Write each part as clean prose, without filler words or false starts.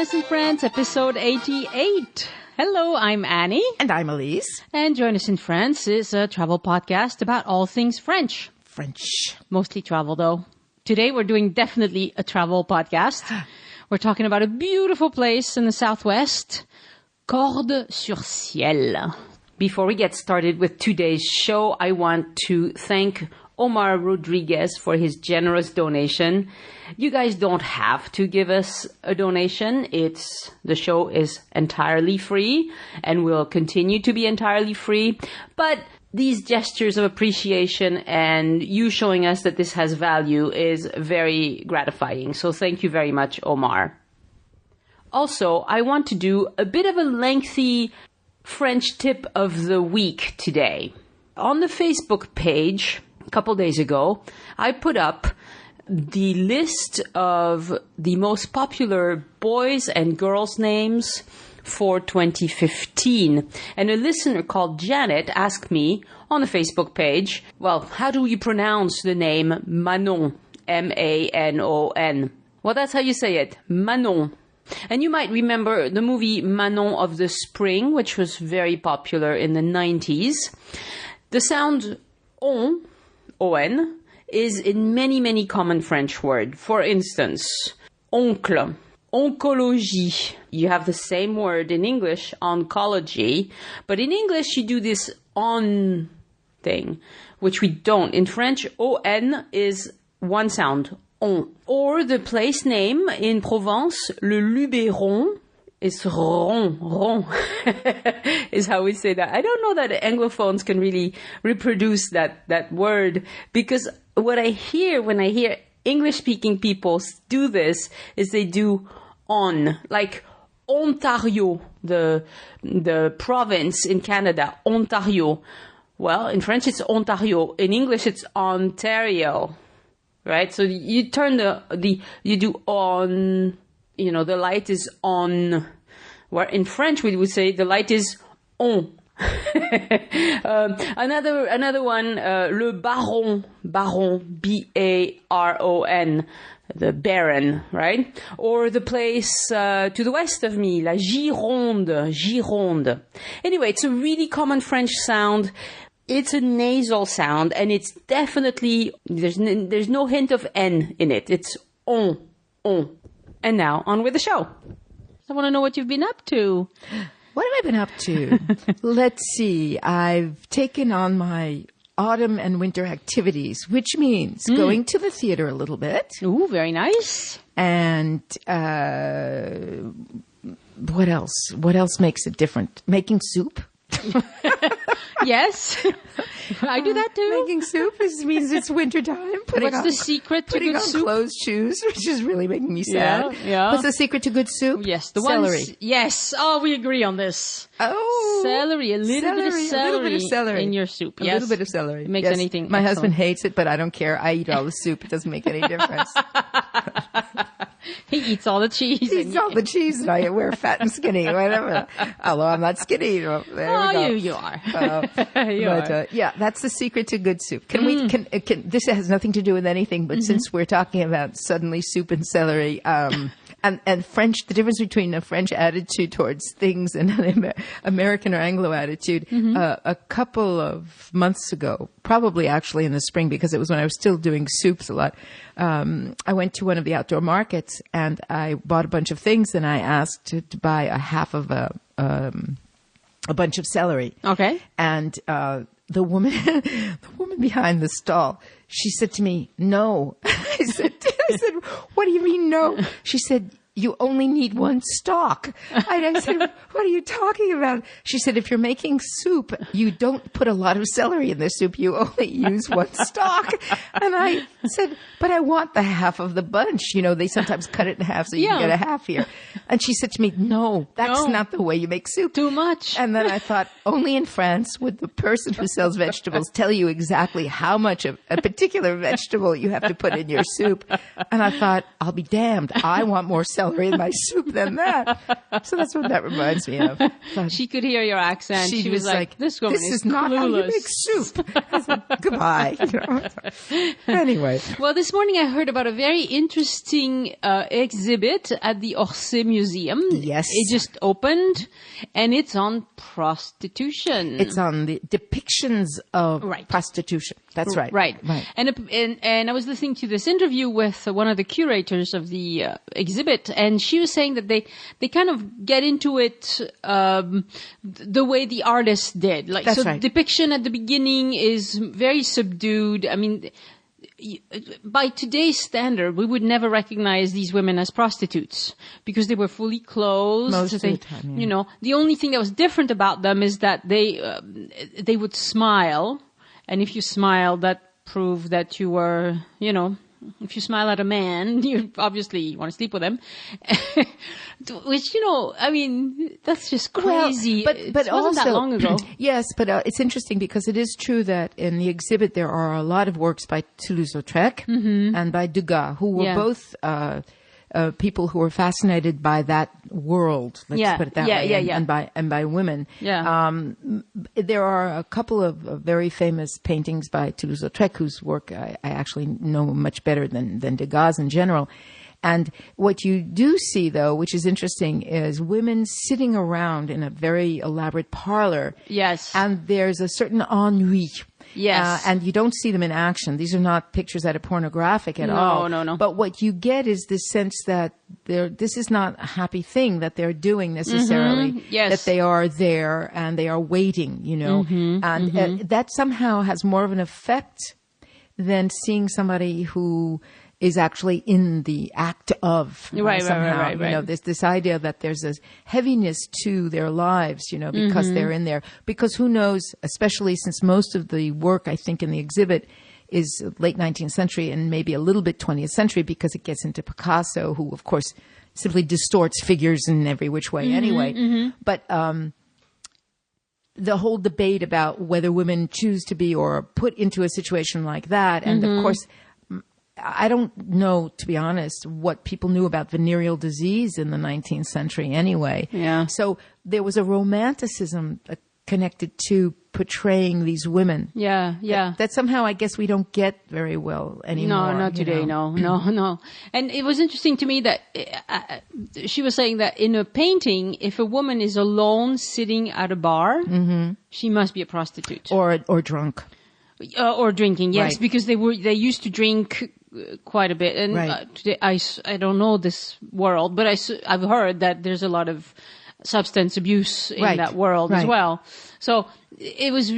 Jonas and Friends, episode 88. Hello, I'm Annie. And I'm Elise. And Jonas and Friends is a travel podcast about all things French. Mostly travel, though. Today, we're doing definitely a travel podcast. We're talking about a beautiful place in the southwest, Cordes-sur-Ciel. Before we get started with today's show, I want to thank Omar Rodriguez for his generous donation. You guys don't have to give us a donation. The show is entirely free and will continue to be entirely free. But these gestures of appreciation and you showing us that this has value is very gratifying. So thank you very much, Omar. Also, I want to do a bit of a lengthy French tip of the week today. On the Facebook page, a couple days ago, I put up the list of the most popular boys and girls names for 2015. And a listener called Janet asked me on the Facebook page, well, how do you pronounce the name Manon? M-A-N-O-N. Well, that's how you say it. Manon. And you might remember the movie Manon of the Spring, which was very popular in the 90s. The sound on, O-N, is in many, many common French words. For instance, oncle, oncologie. You have the same word in English, oncology, but in English you do this on thing, which we don't. In French, O-N is one sound, on. Or the place name in Provence, le Luberon, is rond is how we say that. I don't know that Anglophones can really reproduce that word, because what I hear when I hear English-speaking people do this is they do on, like Ontario, the province in Canada, Ontario. Well, in French it's Ontario. In English it's Ontario, right? So you turn you do on. You know, the light is on, where in French we would say the light is on. Another one, le baron, B-A-R-O-N, the baron, right? Or the place to the west of me, la Gironde. Anyway, it's a really common French sound. It's a nasal sound, and it's definitely, there's no hint of N in it. It's on. And now, on with the show. I want to know what you've been up to. What have I been up to? Let's see. I've taken on my autumn and winter activities, which means going to the theater a little bit. Ooh, very nice. And what else? What else makes it different? Making soup. Yes, I do that too. Making soup means it's wintertime. What's the secret to good soup? Putting on closed shoes, which is really making me sad. Yeah. What's the secret to good soup? Yes, celery. Yes. Oh, we agree on this. Oh, celery. A little bit of celery in your soup. A little bit of celery. It makes anything. My husband hates it, but I don't care. I eat all the soup. It doesn't make any difference. He eats all the cheese. He eats all the cheese, and I wear fat and skinny, whatever. Although I'm not skinny. There we go. You are. Yeah, that's the secret to good soup. Can this has nothing to do with anything, but since we're talking about suddenly soup and celery, and French, the difference between a French attitude towards things and an American or Anglo attitude, a couple of months ago, probably actually in the spring, because it was when I was still doing soups a lot, I went to one of the outdoor markets and I bought a bunch of things, and I asked to buy a half of a bunch of celery. Okay. And the woman behind the stall, she said to me, "No." I said, "What do you mean no?" She said, "You only need one stalk." And I said, "What are you talking about?" She said, "If you're making soup, you don't put a lot of celery in the soup. You only use one stalk." And I said, "But I want the half of the bunch. You know, they sometimes cut it in half so you can get a half here." And she said to me, "No, that's not the way you make soup. Too much." And then I thought, only in France would the person who sells vegetables tell you exactly how much of a particular vegetable you have to put in your soup. And I thought, I'll be damned. I want more celery celery in my soup than that. So that's what that reminds me of. But she could hear your accent. She was like, this woman is not how you make soup. I said, goodbye. Anyway. Well, this morning I heard about a very interesting exhibit at the Orsay Museum. Yes. It just opened, and it's on prostitution. It's on the depictions of prostitution. That's right. Right. And I was listening to this interview with one of the curators of the exhibit, and she was saying that they kind of get into it the way the artist did. Like, That's so right. depiction at the beginning is very subdued. I mean, by today's standard, we would never recognize these women as prostitutes because they were fully clothed. Most of the time, yeah. You know, the only thing that was different about them is that they would smile, and if you smile, that proved that you were, you know, if you smile at a man, you obviously want to sleep with him. Which, you know, I mean, that's just crazy. Well, but it wasn't also, that long ago. Yes, but it's interesting because it is true that in the exhibit there are a lot of works by Toulouse-Lautrec and by Degas, who were both people who were fascinated by that world. Let's put it that way, and by women. Yeah. There are a couple of very famous paintings by Toulouse-Lautrec whose work I actually know much better than Degas in general. And what you do see, though, which is interesting, is women sitting around in a very elaborate parlor. Yes. And there's a certain ennui. Yes. And you don't see them in action. These are not pictures that are pornographic at all. No. But what you get is this sense that this is not a happy thing that they're doing necessarily. Mm-hmm. Yes. That they are there and they are waiting, you know. And that somehow has more of an effect than seeing somebody who is actually in the act of somehow. Right. You know, there's this idea that there's a heaviness to their lives, you know, because they're in there. Because who knows, especially since most of the work, I think, in the exhibit is late 19th century and maybe a little bit 20th century because it gets into Picasso, who, of course, simply distorts figures in every which way anyway. But the whole debate about whether women choose to be or put into a situation like that, and of course, I don't know, to be honest, what people knew about venereal disease in the 19th century anyway. Yeah. So there was a romanticism connected to portraying these women. Yeah. That somehow I guess we don't get very well anymore. No, not today. Know? No. And it was interesting to me that she was saying that in a painting, if a woman is alone sitting at a bar, she must be a prostitute. Or drunk. Or drinking, yes, Right. because they used to drink quite a bit. And today, I don't know this world, but I've heard that there's a lot of substance abuse in that world as well. So it was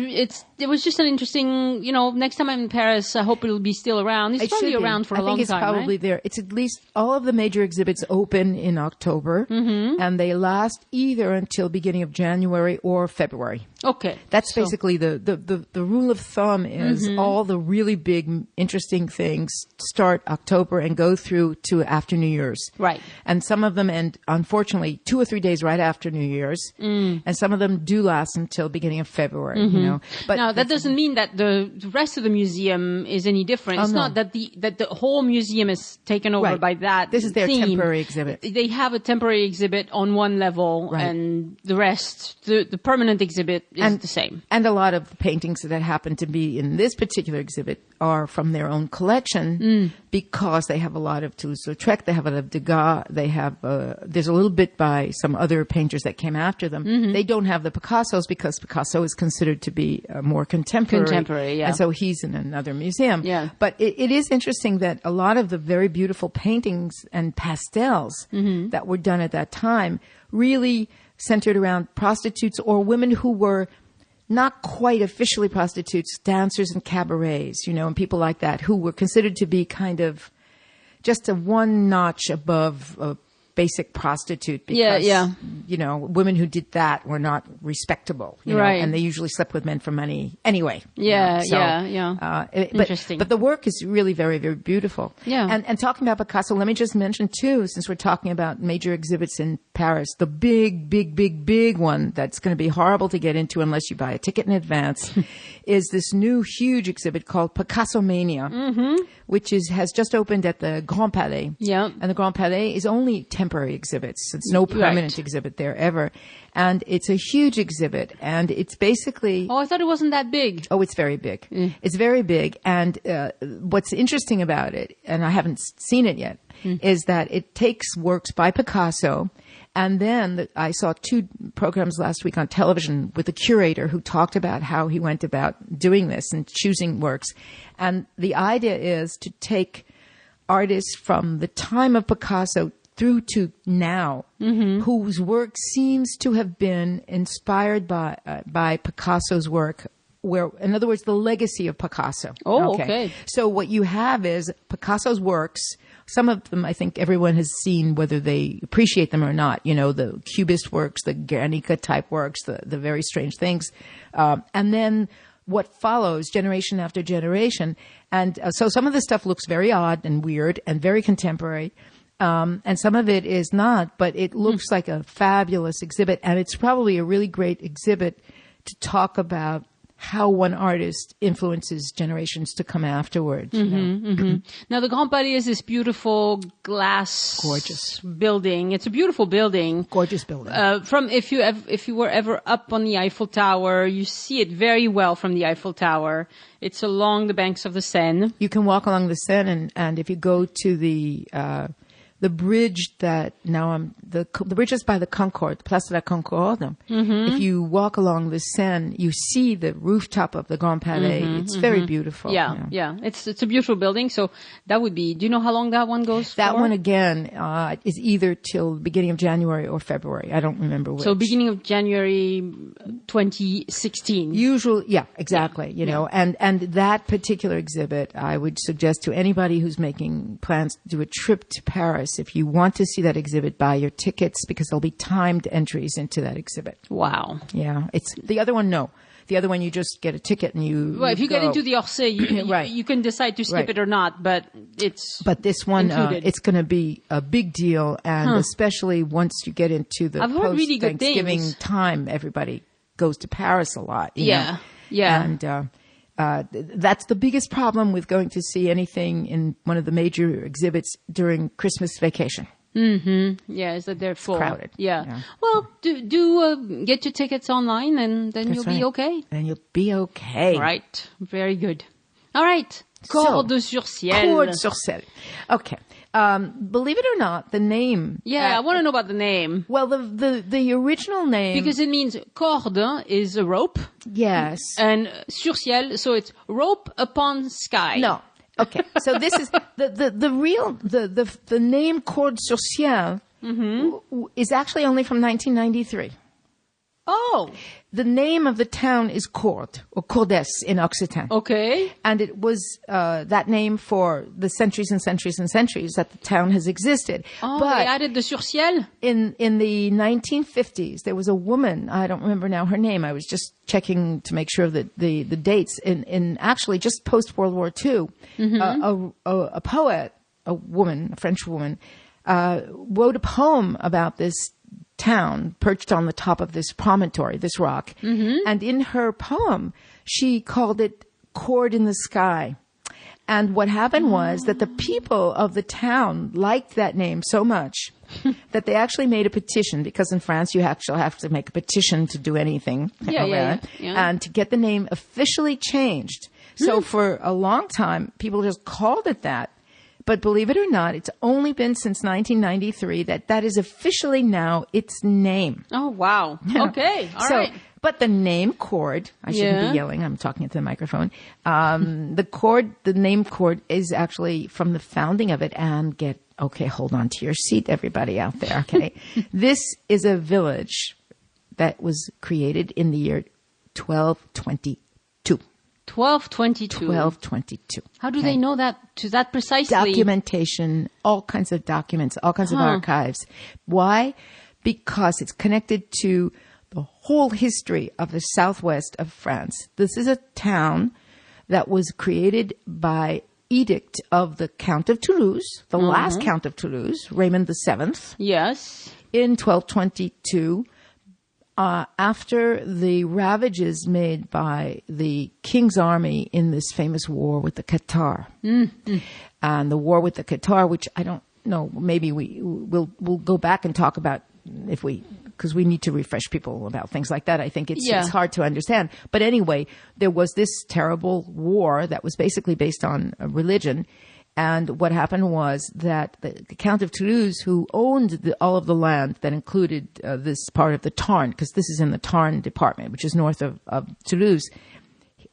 just an interesting, you know, next time I'm in Paris, I hope it'll be still around. It's probably around for a long time. I think it's probably there. It's at least all of the major exhibits open in October, and they last either until beginning of January or February. Okay. That's basically the rule of thumb is all the really big, interesting things start October and go through to after New Year's. Right. And some of them end, unfortunately, 2 or 3 days right after New Year's. And some of them do last until beginning of February, you know. But now, that doesn't mean that the rest of the museum is any different. It's not that the whole museum is taken over by that. This is their theme. temporary exhibit. They have a temporary exhibit on one level, and the rest, the permanent exhibit is the same. And a lot of the paintings that happen to be in this particular exhibit are from their own collection because they have a lot of Toulouse-Lautrec, they have a lot of Degas, they have, there's a little bit by some other painters that came after them. They don't have the Picassos because Picasso is considered to be more contemporary. Yeah. And so he's in another museum. Yeah. But it is interesting that a lot of the very beautiful paintings and pastels that were done at that time really centered around prostitutes or women who were not quite officially prostitutes, dancers and cabarets, you know, and people like that who were considered to be kind of just a one notch above a basic prostitute because, you know, women who did that were not respectable, you know, and they usually slept with men for money anyway. Interesting. But the work is really very, very beautiful. Yeah. And talking about Picasso, let me just mention too, since we're talking about major exhibits in Paris, the big one that's going to be horrible to get into unless you buy a ticket in advance is this new huge exhibit called Picasso Mania, which has just opened at the Grand Palais. Yeah. And the Grand Palais is only 10 temporary exhibits. It's no permanent exhibit there ever. And it's a huge exhibit. And it's basically... Oh, I thought it wasn't that big. Oh, it's very big. It's very big. And what's interesting about it, and I haven't seen it yet, is that it takes works by Picasso. And then I saw 2 programs last week on television with a curator who talked about how he went about doing this and choosing works. And the idea is to take artists from the time of Picasso through to now, whose work seems to have been inspired by Picasso's work, where, in other words, the legacy of Picasso. Oh, okay. So what you have is Picasso's works. Some of them, I think everyone has seen, whether they appreciate them or not. You know, the Cubist works, the Guernica type works, the very strange things. And then what follows generation after generation. And so some of the stuff looks very odd and weird and very contemporary. And some of it is not, but it looks like a fabulous exhibit. And it's probably a really great exhibit to talk about how one artist influences generations to come afterwards. Now, the Grand Palais is this beautiful glass, gorgeous building. It's a beautiful building, gorgeous building. From if you were ever up on the Eiffel Tower, you see it very well from the Eiffel Tower. It's along the banks of the Seine. You can walk along the Seine, and if you go to the bridge that the bridge is by the Concorde, Place de la Concorde. If you walk along the Seine, you see the rooftop of the Grand Palais. It's very beautiful. Yeah. It's a beautiful building. So that would be. Do you know how long that one goes? That for? one again is either till the beginning of January or February. I don't remember which. So beginning of January 2016. Yeah, exactly. You know, and that particular exhibit, I would suggest to anybody who's making plans to do a trip to Paris. If you want to see that exhibit, buy your tickets because there'll be timed entries into that exhibit. Wow. Yeah. It's the other one. No, the other one you just get a ticket and you. Well, if you go. get into the Orsay, you can decide to skip it or not. But this one, it's going to be a big deal, and especially once you get into the post-Thanksgiving time, everybody goes to Paris a lot. You know? And. That's the biggest problem with going to see anything in one of the major exhibits during Christmas vacation. Yeah, is that they're full. It's crowded. Yeah. Well, do get your tickets online, and then you'll be okay. And you'll be okay. Right. Very good. All right. Cordes-sur-Ciel. Cordes-sur-Ciel. Okay. Believe it or not, the name. Yeah, I want to know about the name. Well, the original name. Because it means corde is a rope. Yes. And sur-ciel, so it's rope upon sky. No. Okay. So this is the name Cordes-sur-Ciel is actually only from 1993. Oh. The name of the town is Cordes, or Cordes in Occitan. Okay. And it was that name for the centuries and centuries and centuries that the town has existed. Oh, but they added the sur-ciel? In the 1950s, there was a woman, I don't remember now her name, I was just checking to make sure that the dates, in actually just post-World War II, a poet, a French woman, wrote a poem about this town perched on the top of this promontory, this rock. And in her poem, she called it Cord in the Sky. And what happened was that the people of the town liked that name so much that they actually made a petition, because in France you actually have to make a petition to do anything. Yeah. And to get the name officially changed. So for a long time, people just called it that. But believe it or not, it's only been since 1993 that is officially now its name. Oh, wow. Yeah. Okay. All right. But the name Cord, I shouldn't be yelling, I'm talking into the microphone. The name Cord is actually from the founding of it. And hold on to your seat, everybody out there, okay? This is a village that was created in the year 1222. 1222. 1222. How do they know that precisely? Documentation, all kinds of documents, all kinds of archives. Why? Because it's connected to the whole history of the southwest of France. This is a town that was created by edict of the Count of Toulouse, the last Count of Toulouse, Raymond VII. Yes. In 1222. After the ravages made by the king's army in this famous war with the Qatar. And the war with the Qatar, which I don't no, maybe we'll go back and talk about because we need to refresh people about things like that. I think it's hard to understand. But anyway, there was this terrible war that was basically based on religion. And what happened was that the Count of Toulouse, who owned all of the land that included this part of the Tarn, because this is in the Tarn department, which is north of Toulouse,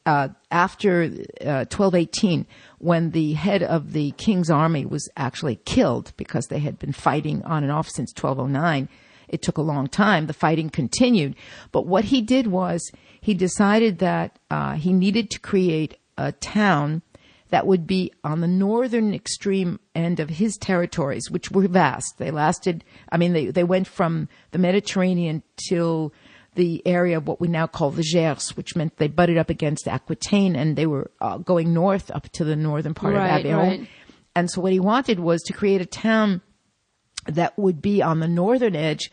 after 1218, when the head of the king's army was actually killed because they had been fighting on and off since 1209, it took a long time. The fighting continued. But what he did was he decided that he needed to create a town that would be on the northern extreme end of his territories, which were vast. They lasted, they went from the Mediterranean till the area of what we now call the Gers, which meant they butted up against Aquitaine, and they were going north up to the northern part of Aveyron. Right. And so what he wanted was to create a town that would be on the northern edge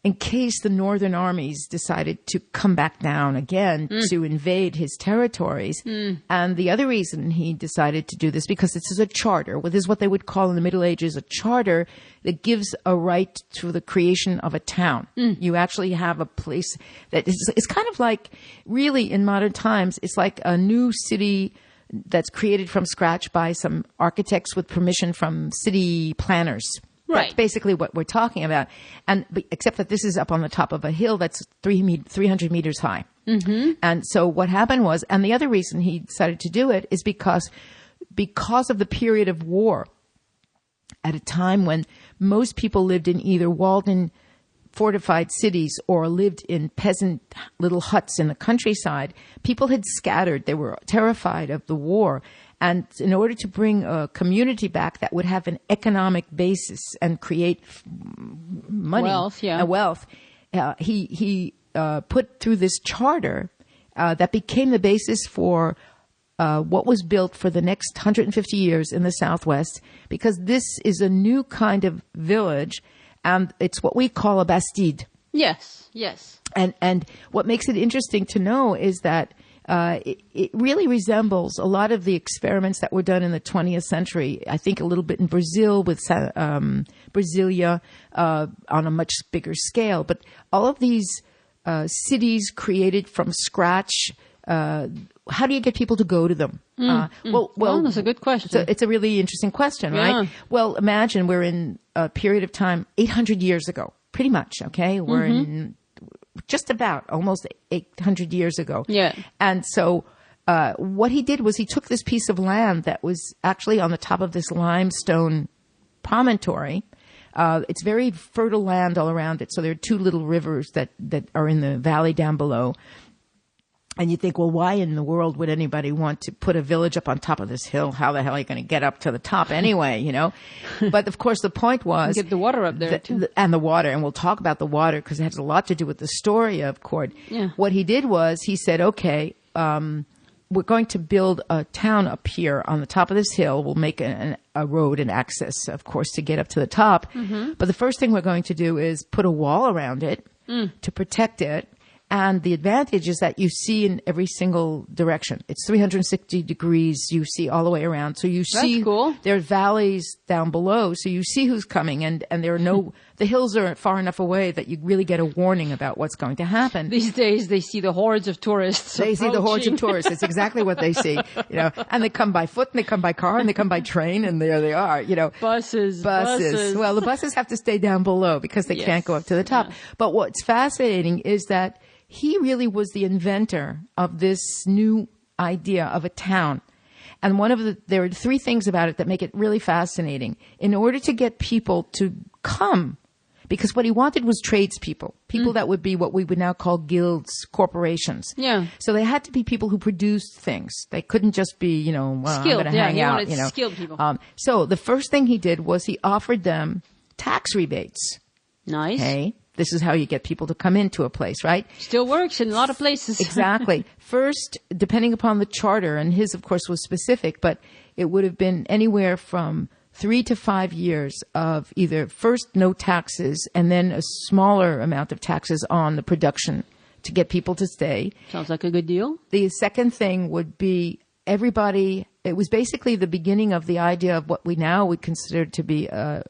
in case the northern armies decided to come back down again to invade his territories. And the other reason he decided to do this, because this is a charter, this is what they would call in the Middle Ages a charter that gives a right to the creation of a town. You actually have a place that is kind of like, really in modern times, it's like a new city that's created from scratch by some architects with permission from city planners. Right. That's basically what we're talking about. Except that this is up on the top of a hill that's 300 meters high. And so what happened was, and the other reason he decided to do it is because of the period of war, at a time when most people lived in either walled in fortified cities or lived in peasant little huts in the countryside, people had scattered. They were terrified of the war. And in order to bring a community back that would have an economic basis and create money, wealth, he put through this charter that became the basis for what was built for the next 150 years in the Southwest, because this is a new kind of village, and it's what we call a bastide. Yes. And what makes it interesting to know is that it really resembles a lot of the experiments that were done in the 20th century. I think a little bit in Brazil with Brasilia on a much bigger scale. But all of these cities created from scratch, how do you get people to go to them? Well, that's a good question. It's a really interesting question, right? Well, imagine we're in a period of time 800 years ago, pretty much, okay? We're in just about almost 800 years ago. Yeah. And so what he did was he took this piece of land that was actually on the top of this limestone promontory. It's very fertile land all around it. So there are two little rivers that are in the valley down below. And you think, well, why in the world would anybody want to put a village up on top of this hill? How the hell are you going to get up to the top anyway, you know? But of course, the point was... Get the water up there, too. And the water. And we'll talk about the water because it has a lot to do with the story of Cordes. Yeah. What he did was he said, okay, we're going to build a town up here on the top of this hill. We'll make a road and access, of course, to get up to the top. But the first thing we're going to do is put a wall around it to protect it. And the advantage is that you see in every single direction. It's 360 degrees. You see all the way around. So you see That's cool. There are valleys down below. So you see who's coming. And there are no, the hills are far enough away that you really get a warning about what's going to happen. These days they see the hordes of tourists. They see the hordes of tourists. It's exactly what they see, you know, and they come by foot and they come by car and they come by train and there they are, you know. Buses. Well, the buses have to stay down below because they can't go up to the top. Yeah. But what's fascinating is that he really was the inventor of this new idea of a town. And there are three things about it that make it really fascinating. In order to get people to come, because what he wanted was tradespeople, people that would be what we would now call guilds, corporations. Yeah. So they had to be people who produced things. They couldn't just be, you know, well, skilled. I'm going to hang out. Wanted skilled people. So the first thing he did was he offered them tax rebates. Nice. Okay. This is how you get people to come into a place, right? Still works in a lot of places. Exactly. First, depending upon the charter, and his, of course, was specific, but it would have been anywhere from 3 to 5 years of either first no taxes and then a smaller amount of taxes on the production to get people to stay. Sounds like a good deal. The second thing would be everybody it was basically the beginning of the idea of what we now would consider to be a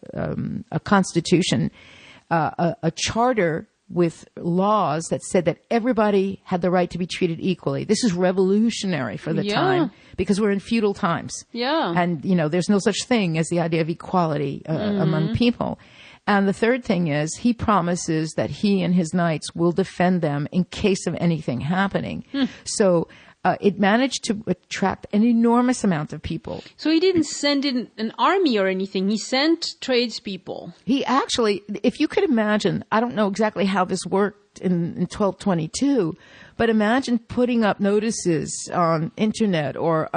constitution, a charter with laws that said that everybody had the right to be treated equally. This is revolutionary for the time because we're in feudal times. Yeah. And, there's no such thing as the idea of equality among people. And the third thing is he promises that he and his knights will defend them in case of anything happening. So it managed to attract an enormous amount of people. So he didn't send in an army or anything. He sent tradespeople. He actually, if you could imagine, I don't know exactly how this worked in 1222, but imagine putting up notices on internet or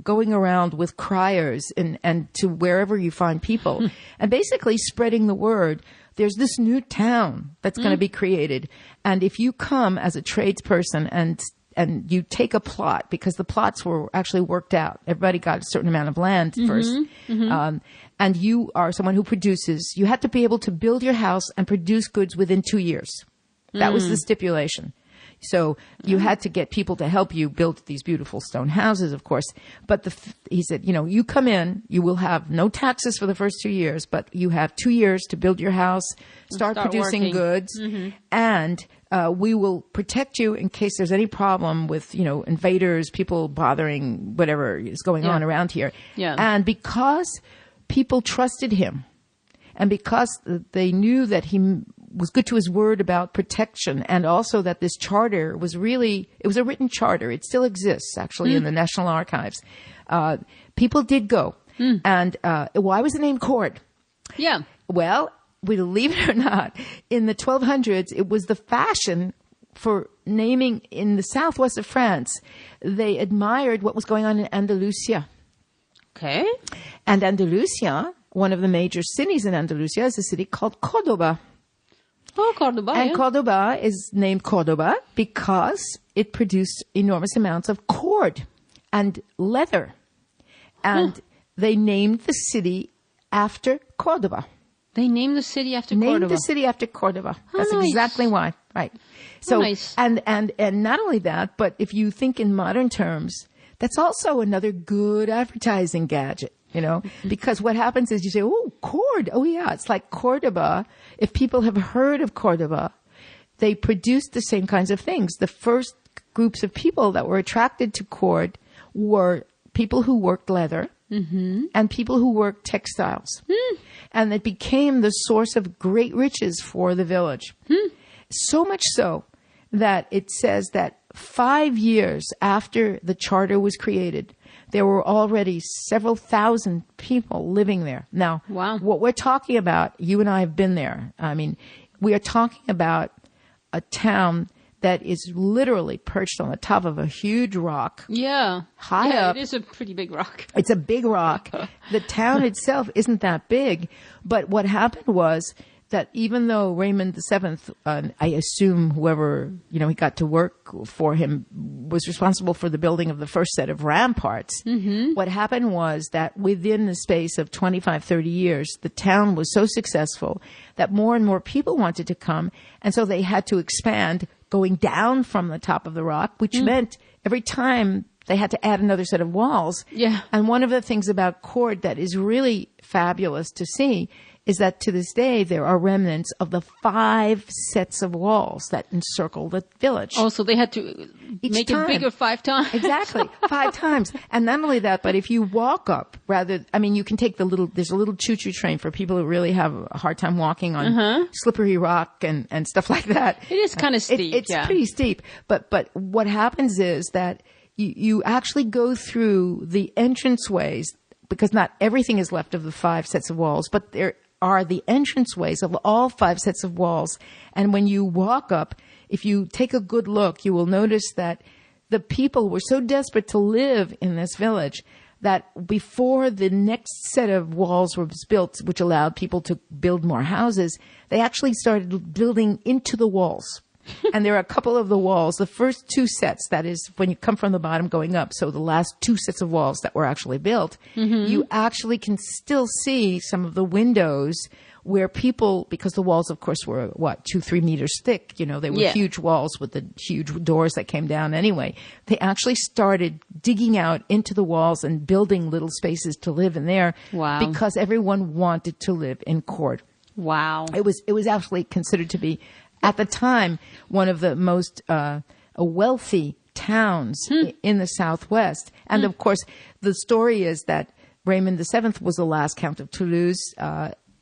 going around with criers and to wherever you find people and basically spreading the word. There's this new town that's going to be created. And if you come as a tradesperson and you take a plot, because the plots were actually worked out. Everybody got a certain amount of land first. And you are someone who produces. You had to be able to build your house and produce goods within 2 years. That was the stipulation. So you had to get people to help you build these beautiful stone houses, of course. But he said, you come in, you will have no taxes for the first 2 years, but you have 2 years to build your house, start producing working. Goods, and we will protect you in case there's any problem with, invaders, people bothering whatever is going on around here. Yeah. And because people trusted him, and because they knew that he was good to his word about protection, and also that this charter was it was a written charter. It still exists, actually, in the National Archives. People did go. And why was the name Cord? Yeah. Well, believe it or not, in the 1200s, it was the fashion for naming in the southwest of France. They admired what was going on in Andalusia. Okay. And Andalusia, one of the major cities in Andalusia, is a city called Cordoba. Oh, Cordoba. And Cordoba is named Cordoba because it produced enormous amounts of cord and leather. And they named the city after Cordoba. They named the city after Cordoba. Named the city after Cordoba. That's nice. Exactly why. Right. So, nice. and not only that, but if you think in modern terms, that's also another good advertising gadget. Because what happens is you say, oh, cord. Oh, yeah, it's like Cordoba. If people have heard of Cordoba, they produced the same kinds of things. The first groups of people that were attracted to cord were people who worked leather and people who worked textiles. And it became the source of great riches for the village. So much so that it says that 5 years after the charter was created, there were already several thousand people living there. Now, what we're talking about, you and I have been there. I mean, we are talking about a town that is literally perched on the top of a huge rock. Yeah. High up. It is a pretty big rock. It's a big rock. The town itself isn't that big. But what happened was that even though Raymond VII, I assume whoever, he got to work for him, was responsible for the building of the first set of ramparts, what happened was that within the space of 25, 30 years, the town was so successful that more and more people wanted to come. And so they had to expand going down from the top of the rock, which meant every time they had to add another set of walls. Yeah. And one of the things about Cord that is really fabulous to see is that to this day, there are remnants of the 5 sets of walls that encircle the village. Oh, so they had to make it bigger 5 times. Exactly, 5 times. And not only that, but if you walk up, you can take there's a little choo-choo train for people who really have a hard time walking on slippery rock and stuff like that. It is kind of steep. It's pretty steep. But what happens is that you actually go through the entranceways, because not everything is left of the 5 sets of walls, but there are the entranceways of all 5 sets of walls. And when you walk up, if you take a good look, you will notice that the people were so desperate to live in this village that before the next set of walls was built, which allowed people to build more houses, they actually started building into the walls. And there are a couple of the walls, the first two sets, that is when you come from the bottom going up, so the last two sets of walls that were actually built, you actually can still see some of the windows where people, because the walls, of course, were, 2-3 meters thick, they were huge walls with the huge doors that came down anyway. They actually started digging out into the walls and building little spaces to live in there. Wow. Because everyone wanted to live in Cordes. Wow. It was actually considered to be, at the time, one of the most wealthy towns in the Southwest. And of course, the story is that Raymond VII was the last Count of Toulouse.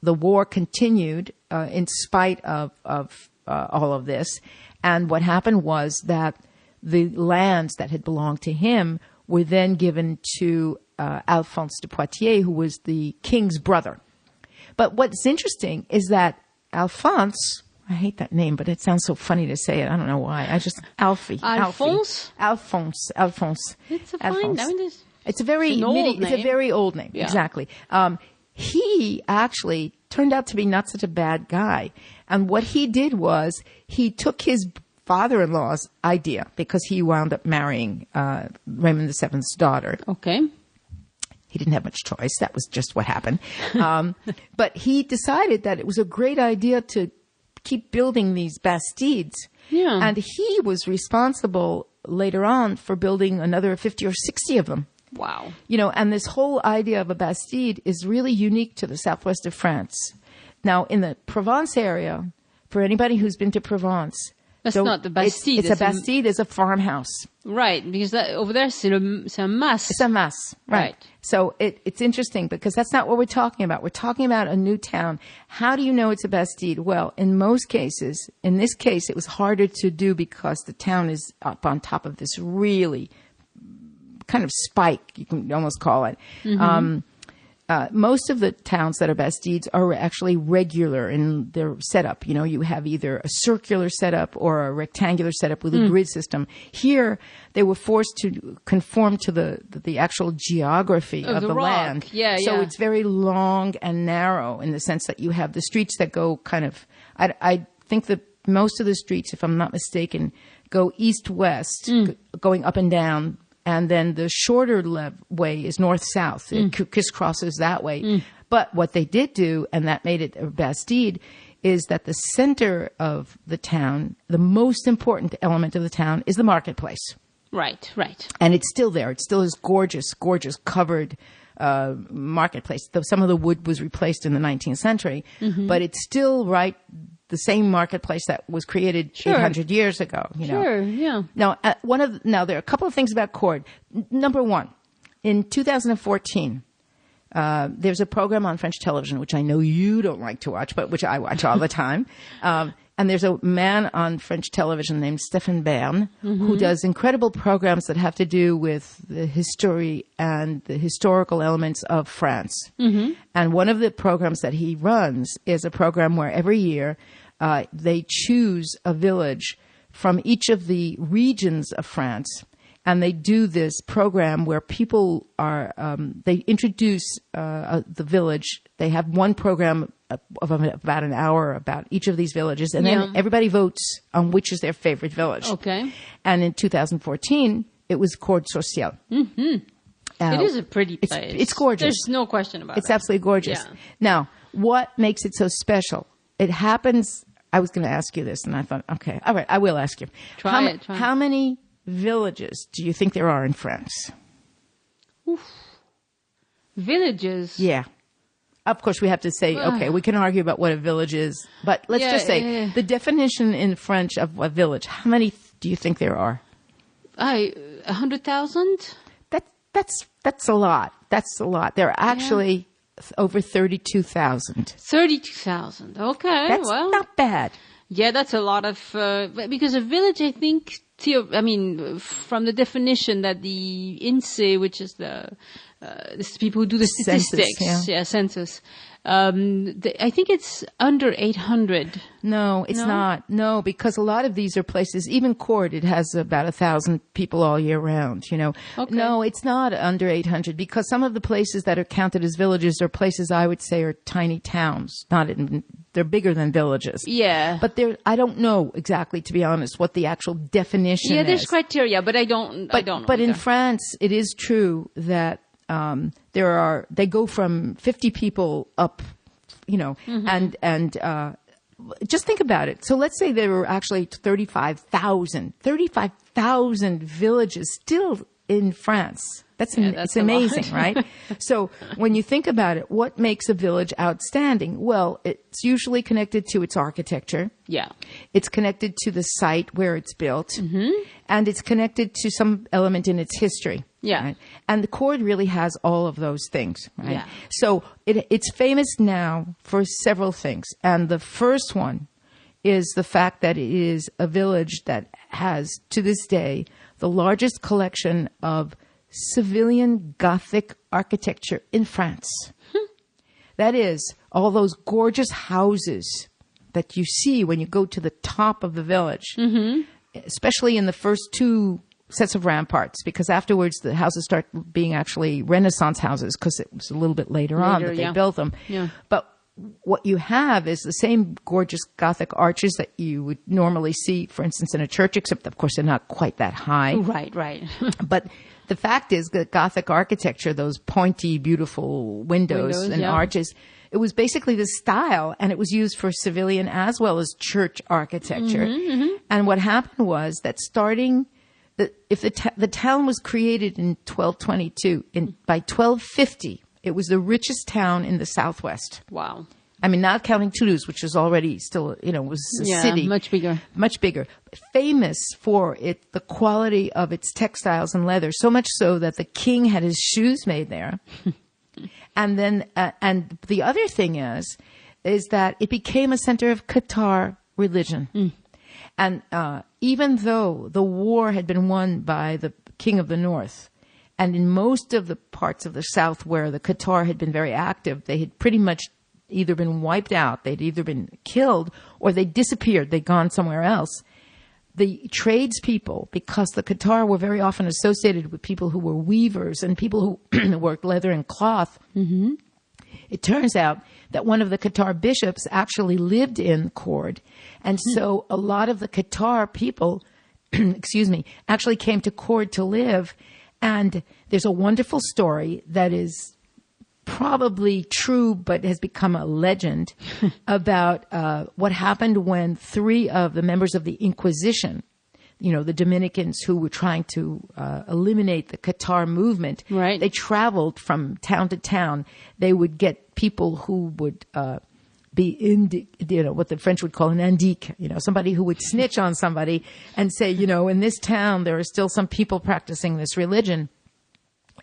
The war continued in spite of all of this. And what happened was that the lands that had belonged to him were then given to Alphonse de Poitiers, who was the king's brother. But what's interesting is that Alphonse, I hate that name, but it sounds so funny to say it. I don't know why. Alphonse? Alphonse. It's a fine name. It's a very old name. Yeah. Exactly. He actually turned out to be not such a bad guy. And what he did was he took his father-in-law's idea, because he wound up marrying Raymond VII's daughter. Okay. He didn't have much choice. That was just what happened. But he decided that it was a great idea to keep building these bastides. Yeah. And he was responsible later on for building another 50 or 60 of them. Wow. And this whole idea of a bastide is really unique to the southwest of France. Now, in the Provence area, for anybody who's been to Provence, that's not the bastide. It's a bastide is a farmhouse. Right, because over there c'est un mas. It's a mas, right. So it's interesting because that's not what we're talking about. We're talking about a new town. How do you know it's a bastide? Well, in most cases, in this case, it was harder to do because the town is up on top of this really kind of spike, you can almost call it. Most of the towns that are bastides are actually regular in their setup. You have either a circular setup or a rectangular setup with a grid system. Here, they were forced to conform to the actual geography of the land. So it's very long and narrow in the sense that you have the streets that go kind of, I think that most of the streets, if I'm not mistaken, go east-west, going up and down. And then the shorter way is north-south. It crisscrosses that way. But what they did do, and that made it a bastide, is that the center of the town, the most important element of the town, is the marketplace. Right. And it's still there. It still is gorgeous covered marketplace. Some of the wood was replaced in the 19th century, but it's still the same marketplace that was created 800 years ago. Sure, yeah. Now, there are a couple of things about Cordes. Number one, in 2014, there's a program on French television, which I know you don't like to watch, but which I watch all the time. And there's a man on French television named Stéphane Bern, who does incredible programs that have to do with the history and the historical elements of France. And one of the programs that he runs is a program where every year they choose a village from each of the regions of France. And they do this program where people are, they introduce the village. They have one program of about an hour about each of these villages. And then everybody votes on which is their favorite village. Okay. And in 2014, it was Cordes-sur-Ciel. It is a pretty place. It's gorgeous. There's no question about it. It's absolutely gorgeous. Yeah. Now, what makes it so special? It happens, I was going to ask you this, and I thought, okay, all right, I will ask you. Try it. How many villages do you think there are in France? Villages? Yeah. Of course, we have to say, okay, we can argue about what a village is, but let's just say the definition in French of a village. How many do you think there are? 100,000? That's a lot. That's a lot. There are actually over 32,000. 32,000. Okay, that's not bad. Yeah, that's a lot of because a village, I think. From the definition that the INSEE, which is the this is people who do the statistics. Census. I think it's under 800. No, it's not. No, because a lot of these are places, even Cord, it has about 1,000 people all year round, Okay. No, it's not under 800 because some of the places that are counted as villages are places I would say are tiny towns. They're bigger than villages. Yeah. But I don't know exactly, to be honest, what the actual definition is. Yeah, there's criteria, but I don't know. But in France, it is true that they go from 50 people up, and just think about it. So let's say there were actually 35,000 villages still in France. It's amazing, right? So when you think about it, what makes a village outstanding? Well, it's usually connected to its architecture. Yeah. It's connected to the site where it's built. Mm-hmm. And it's connected to some element in its history. Yeah. Right? And the Cord really has all of those things, right? Yeah. So it's famous now for several things. And the first one is the fact that it is a village that has, to this day, the largest collection of civilian Gothic architecture in France. That is, all those gorgeous houses that you see when you go to the top of the village, especially in the first two sets of ramparts, because afterwards the houses start being actually Renaissance houses because it was a little bit later on that they built them. Yeah. But what you have is the same gorgeous Gothic arches that you would normally see, for instance, in a church, except, of course, they're not quite that high. Right. But the fact is that Gothic architecture, those pointy, beautiful windows and arches, it was basically the style, and it was used for civilian as well as church architecture. And what happened was that if the town was created in 1222, by 1250, it was the richest town in the Southwest. Wow. I mean, not counting Toulouse, which is already still, was a city. Much bigger. Much bigger. Famous for the quality of its textiles and leather, so much so that the king had his shoes made there. And then, and the other thing is that it became a center of Qatar religion. And even though the war had been won by the king of the north, and in most of the parts of the south where the Qatar had been very active, they had pretty much either been wiped out, they'd either been killed, or they disappeared, they'd gone somewhere else. The tradespeople, because the Qatar were very often associated with people who were weavers and people who worked leather and cloth, it turns out that one of the Qatar bishops actually lived in Cord. And so a lot of the Qatar people, actually came to Cord to live. And there's a wonderful story that is probably true, but has become a legend about what happened when 3 of the members of the Inquisition, the Dominicans who were trying to eliminate the Qatar movement, right. They traveled from town to town. They would get people who would be what the French would call an indique, somebody who would snitch on somebody and say, in this town there are still some people practicing this religion.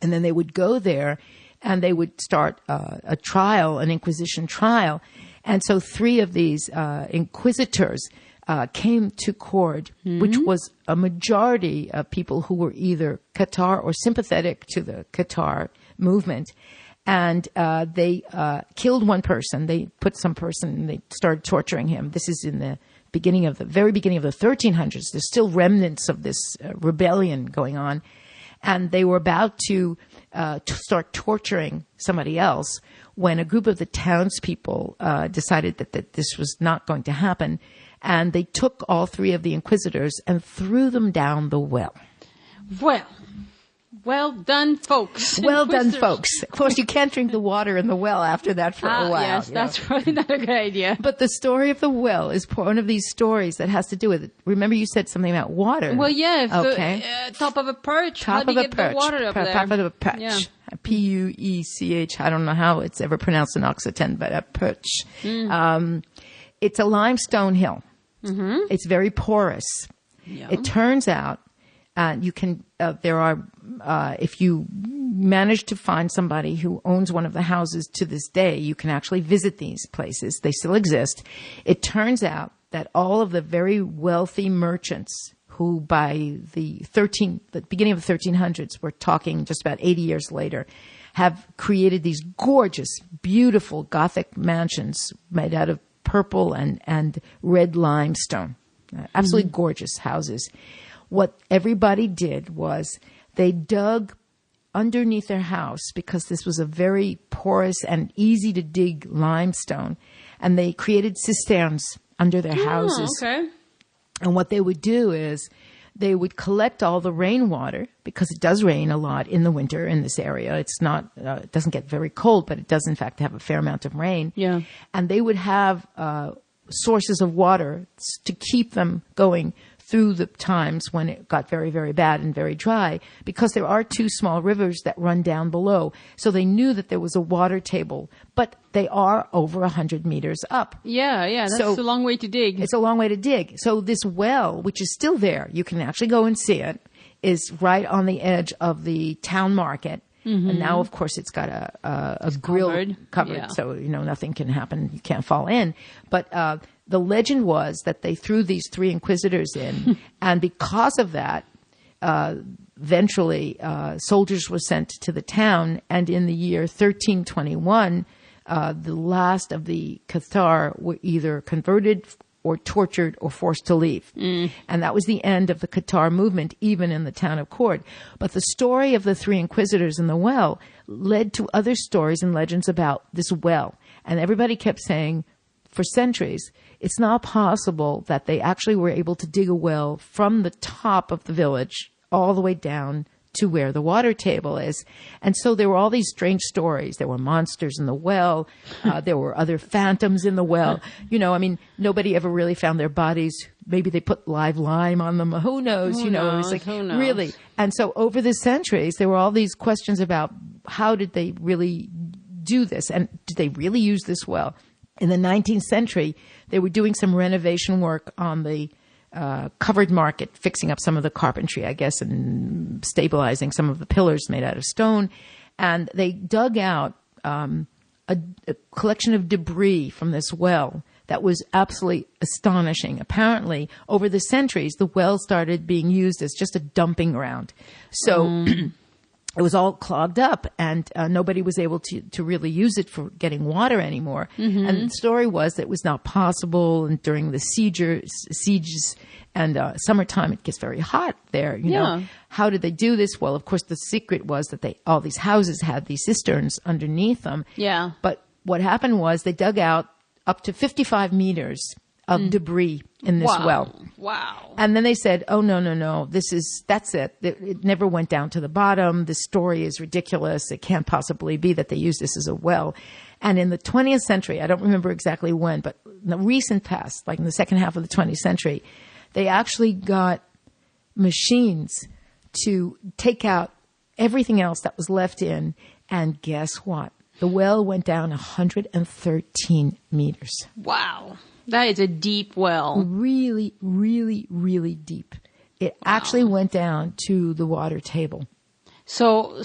And then they would go there and they would start a trial, an Inquisition trial. And so 3 of these inquisitors came to Cord, which was a majority of people who were either Qatar or sympathetic to the Qatar movement. And they killed one person. They put some person and they started torturing him. This is in the very beginning of the 1300s. There's still remnants of this rebellion going on. And they were about to start torturing somebody else when a group of the townspeople decided that this was not going to happen. And they took all 3 of the inquisitors and threw them down the well. Well done, folks. Well done, folks. Of course, you can't drink the water in the well after that for a while. Yes, that's probably not a good idea. But the story of the well is one of these stories that has to do with it. Remember you said something about water. Well, yeah. Okay. Top of a perch. Top how do of you a get perch. The water up there? Top of a perch. Yeah. P-U-E-C-H. I don't know how it's ever pronounced in Occitan, but a perch. It's a limestone hill. It's very porous. Yeah. It turns out you can. There are. If you manage to find somebody who owns one of the houses to this day, you can actually visit these places. They still exist. It turns out that all of the very wealthy merchants who by the beginning of the 1300s, we're talking just about 80 years later, have created these gorgeous, beautiful Gothic mansions made out of purple and red limestone. Absolutely gorgeous houses. What everybody did was they dug underneath their house, because this was a very porous and easy to dig limestone, and they created cisterns under their houses. Okay. And what they would do is they would collect all the rainwater, because it does rain a lot in the winter in this area. It's not, it doesn't get very cold, but it does in fact have a fair amount of rain. Yeah. And they would have sources of water to keep them going through the times when it got very, very bad and very dry, because there are two small rivers that run down below. So they knew that there was a water table, but they are over 100 meters up. Yeah, that's a long way to dig. It's a long way to dig. So this well, which is still there, you can actually go and see it, is right on the edge of the town market. And now, of course, it's got a grill covered, so, nothing can happen. You can't fall in. But the legend was that they threw these three inquisitors in, and because of that, eventually soldiers were sent to the town, and in the year 1321, the last of the Cathar were either converted or tortured or forced to leave. And that was the end of the Cathar movement, even in the town of Cordes. But the story of the three inquisitors in the well led to other stories and legends about this well. And everybody kept saying, for centuries, it's not possible that they actually were able to dig a well from the top of the village all the way down to where the water table is. And so there were all these strange stories. There were monsters in the well. There were other phantoms in the well. Nobody ever really found their bodies. Maybe they put live lime on them. Who knows? Who it was like, Who knows? Really. And so over the centuries, there were all these questions about how did they really do this? And did they really use this well? In the 19th century, they were doing some renovation work on the covered market, fixing up some of the carpentry, I guess, and stabilizing some of the pillars made out of stone. And they dug out a collection of debris from this well that was absolutely astonishing. Apparently, over the centuries, the well started being used as just a dumping ground. So it was all clogged up, and nobody was able to really use it for getting water anymore. And the story was that it was not possible, and during the sieges and summertime, it gets very hot there. You know, how did they do this? Well, of course, the secret was that all these houses had these cisterns underneath them. Yeah. But what happened was they dug out up to 55 meters of debris in this well. Wow. And then they said, oh, no, that's it. It never went down to the bottom. This story is ridiculous. It can't possibly be that they used this as a well. And in the 20th century, I don't remember exactly when, but in the recent past, like in the second half of the 20th century, they actually got machines to take out everything else that was left in. And guess what? The well went down 113 meters. Wow. That is a deep well. Really, really, really deep. It actually went down to the water table. So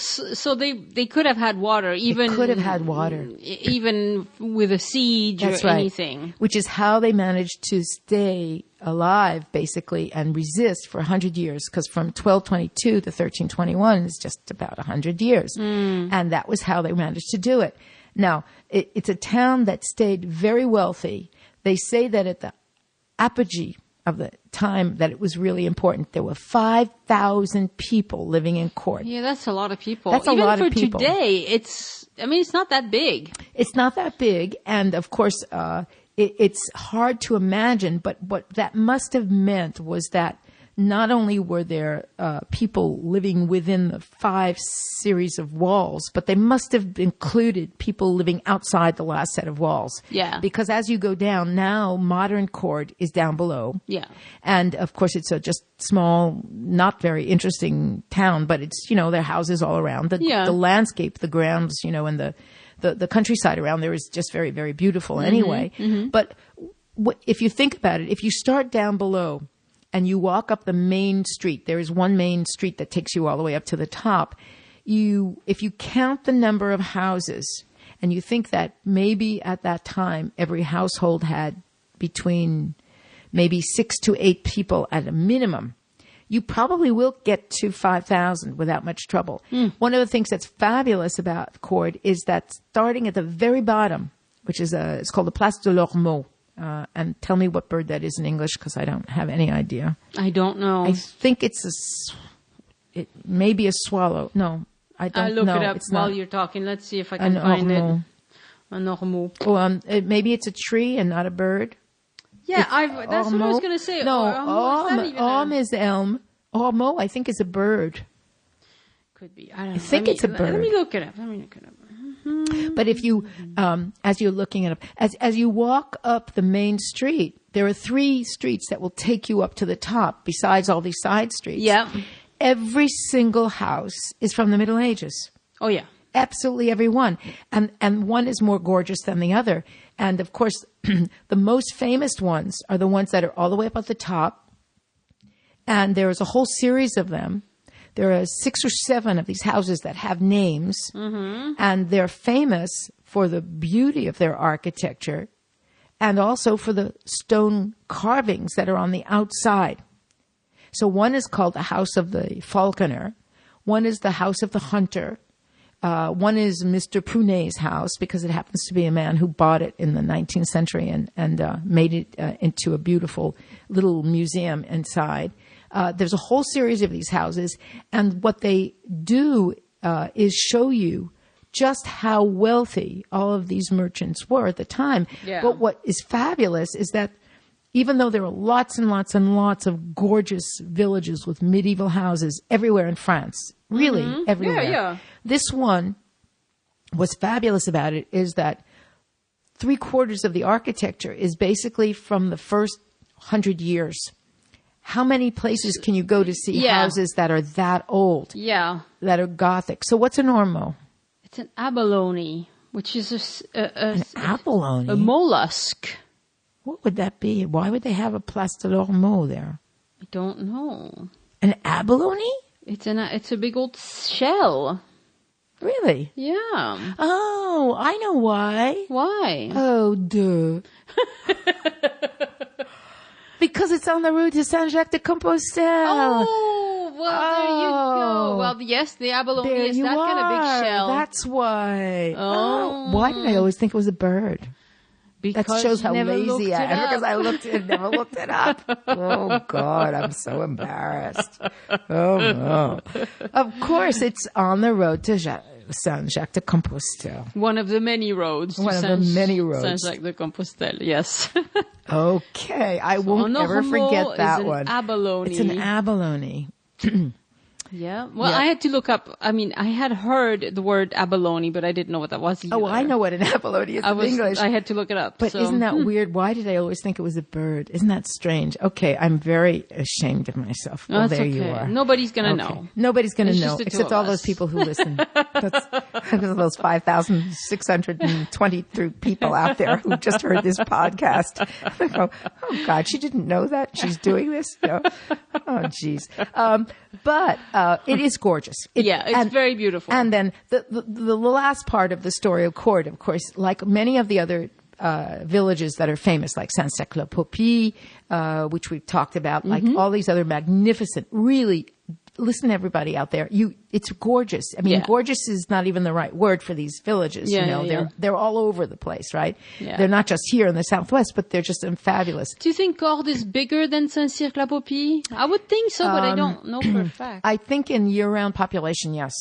they could have had water, even even with a siege or anything. Which is how they managed to stay alive, basically, and resist for 100 years. Because from 1222 to 1321 is just about 100 years, and that was how they managed to do it. Now, it's a town that stayed very wealthy. They say that at the apogee of the time that it was really important, there were 5,000 people living in Cordes. Yeah, that's a lot of people. That's a lot of people. Even for today, it's not that big. It's not that big. And of course, it's hard to imagine, but what that must have meant was that not only were there people living within the 5 series of walls, but they must have included people living outside the last set of walls. Yeah. Because as you go down, now modern Cordes is down below. Yeah. And of course, it's a just small, not very interesting town, but it's, there are houses all around. The landscape, the grounds, and the countryside around there is just very, very beautiful anyway. But if you think about it, if you start down below, and you walk up the main street, there is one main street that takes you all the way up to the top. If you count the number of houses, and you think that maybe at that time every household had between maybe 6 to 8 people at a minimum, you probably will get to 5,000 without much trouble. One of the things that's fabulous about Cordes is that starting at the very bottom, which is it's called the Place de l'Ormeau. And tell me what bird that is in English, because I don't have any idea. I don't know. I think it may be a swallow. No, I don't know. I'll look it up it's while not. you're talking. Let's see if I can find it. An ormeau. Maybe it's a tree and not a bird. Yeah, that's what I was going to say. No, orme is elm. Ormeau, I think, is a bird. Could be. I don't know. I think it's a bird. Let me look it up. But if you, as you're looking it up, as you walk up the main street, there are 3 streets that will take you up to the top, besides all these side streets. Yeah. Every single house is from the Middle Ages. Oh, yeah. Absolutely every one. And one is more gorgeous than the other. And, of course, the most famous ones are the ones that are all the way up at the top. And there is a whole series of them. There are 6 or 7 of these houses that have names, and they're famous for the beauty of their architecture and also for the stone carvings that are on the outside. So one is called the House of the Falconer. One is the House of the Hunter. One is Mr. Prunet's house, because it happens to be a man who bought it in the 19th century and made it into a beautiful little museum inside. There's a whole series of these houses, and what they do is show you just how wealthy all of these merchants were at the time. Yeah. But what is fabulous is that even though there are lots and lots and lots of gorgeous villages with medieval houses everywhere in France, really everywhere, Yeah. this one, what's fabulous about it is that 3/4 of the architecture is basically from the first 100 years. How many places can you go to see houses that are that old? Yeah. That are Gothic. So what's an ormeau? It's an abalone, which is An abalone? a mollusk. What would that be? Why would they have a Place de l'Ormeau there? I don't know. An abalone? It's a big old shell. Really? Yeah. Oh, I know why. Why? Oh, duh. Because it's on the route to Saint-Jacques-de-Compostelle. Oh, well, there you go. Well, yes, the abalone There is you that kind of big shell. That's why. Oh. Why did I always think it was a bird? Because That shows how you never lazy looked I it am. up. Because I never looked it up. Oh, God, I'm so embarrassed. Oh, no. Of course, it's on the road to Saint-Jacques-de-Compostelle. One of the many roads. One of the many roads. Saint-Jacques-de-Compostelle, yes. Okay, I won't ever forget that one. Abalone. It's an abalone. Yeah. Well, I had to look up. I mean, I had heard the word abalone, but I didn't know what that was either. Oh, well, I know what an abalone is in English. I had to look it up. But isn't that weird? Why did I always think it was a bird? Isn't that strange? Okay, I'm very ashamed of myself. Well, that's there okay. you are. Nobody's going to know. Nobody's going to It's know, just the two except of all those us. people who listen. That's those 5,623 people out there who just heard this podcast. They go, oh, God, she didn't know that? She's doing this? Oh, jeez. But it is gorgeous. It's very beautiful. And then the last part of the story of Cordes, of course, like many of the other villages that are famous, like Saint-Cyclope, which we've talked about, like all these other magnificent, really, listen, everybody out there, it's gorgeous. I mean, gorgeous is not even the right word for these villages. They're all over the place, right? Yeah. They're not just here in the Southwest, but they're just fabulous. Do you think Cordes is bigger than Saint-Cyr-la-Popie? I would think so, but I don't know for a fact. I think in year-round population, yes.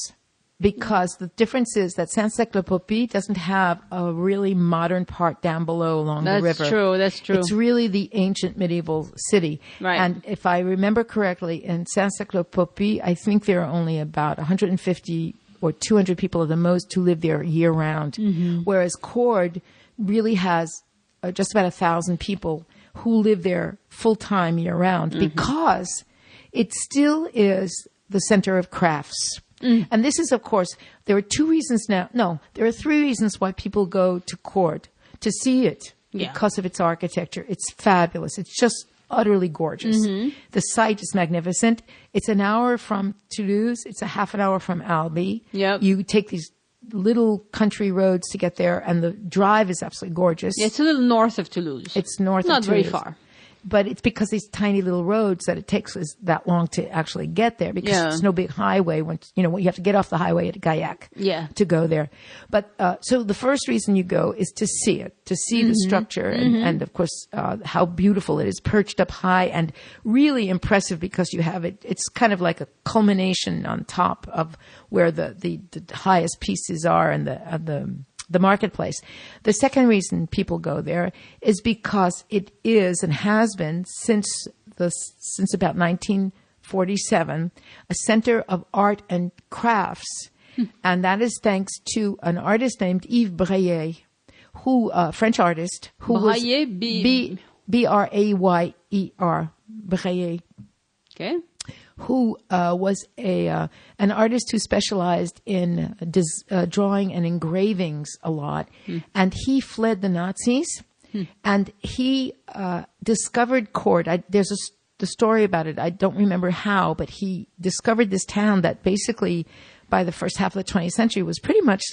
Because the difference is that Saint-Cyr-la-Popie doesn't have a really modern part down below along the river. That's true. It's really the ancient medieval city. Right. And if I remember correctly, in Saint-Cyr-la-Popie, I think there are only about 150 or 200 people at the most who live there year-round. Whereas Cordes really has just about 1,000 people who live there full-time year-round because it still is the center of crafts. And this is, of course, there are 2 reasons now. No, there are 3 reasons why people go to Cordes to see it because of its architecture. It's fabulous. It's just utterly gorgeous. The site is magnificent. It's an hour from Toulouse. It's a half an hour from Albi. Yep. You take these little country roads to get there, and the drive is absolutely gorgeous. Yeah, it's a little north of Toulouse. It's north Not of Toulouse. very far. but it's because these tiny little roads that it takes us that long to actually get there, because there's no big highway when you have to get off the highway at Gaillac to go there. But so the first reason you go is to see it, to see the structure, and of course how beautiful it is, perched up high and really impressive, because you have it. It's kind of like a culmination on top of where the highest pieces are, and the marketplace. The second reason people go there is because it is and has been since about 1947 a center of art and crafts, and that is thanks to an artist named Yves Brayer, who French artist who was Brayer, Brayer. Okay. Who was an artist who specialized in drawing and engravings a lot. And he fled the Nazis, and he discovered Cordes. There's the story about it. I don't remember how, but he discovered this town that basically by the first half of the 20th century was pretty much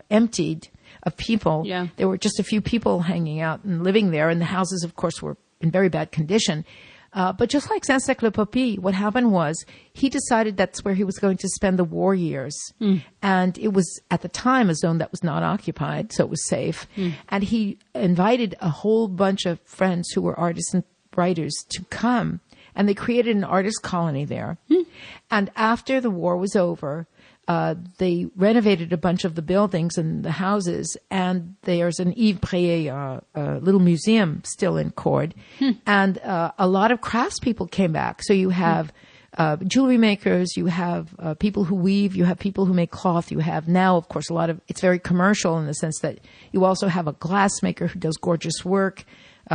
emptied of people. Yeah. There were just a few people hanging out and living there, and the houses, of course, were in very bad condition. But just like Saint-Sacre-le-Papy, what happened was he decided that's where he was going to spend the war years. And it was, at the time, a zone that was not occupied, so it was safe. And he invited a whole bunch of friends who were artists and writers to come. And they created an artist colony there. And after the war was over, they renovated a bunch of the buildings and the houses, and there's an Yves Brayer little museum still in Cordes, and a lot of craftspeople came back. So you have jewelry makers, you have people who weave, you have people who make cloth, you have now, of course, it's very commercial in the sense that you also have a glassmaker who does gorgeous work,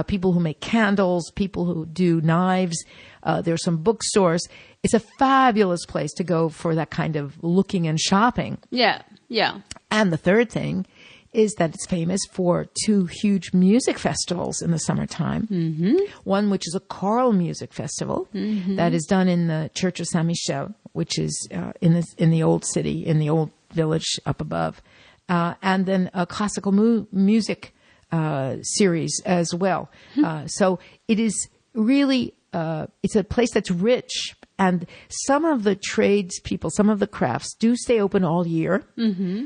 people who make candles, people who do knives. There's some bookstores. It's a fabulous place to go for that kind of looking and shopping. Yeah. And the third thing is that it's famous for two huge music festivals in the summertime. One, which is a choral music festival that is done in the Church of Saint-Michel, which is in the old city, in the old village up above. And then a classical music series as well. So it is really, it's a place that's rich, and some of the tradespeople, some of the crafts do stay open all year.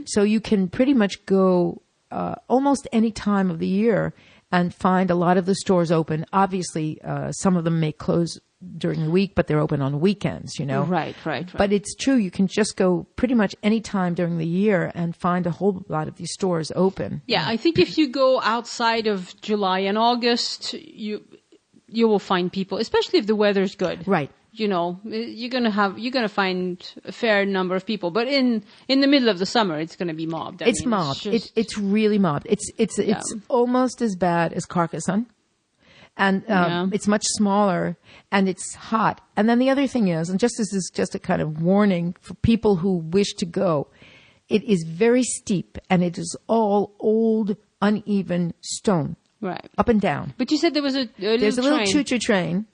So you can pretty much go almost any time of the year and find a lot of the stores open. Obviously, some of them may close during the week, but they're open on weekends, Right. But it's true, you can just go pretty much any time during the year and find a whole lot of these stores open. Yeah, I think if you go outside of July and August, you will find people, especially if the weather's good. Right. You're gonna find a fair number of people, but in the middle of the summer, it's gonna be mobbed. It's mobbed. It's really mobbed. It's almost as bad as Carcassonne. And it's much smaller, and it's hot. And then the other thing is, and just as is just a kind of warning for people who wish to go, it is very steep, and it is all old, uneven stone. Right. Up and down. But you said there was There's a little choo-choo train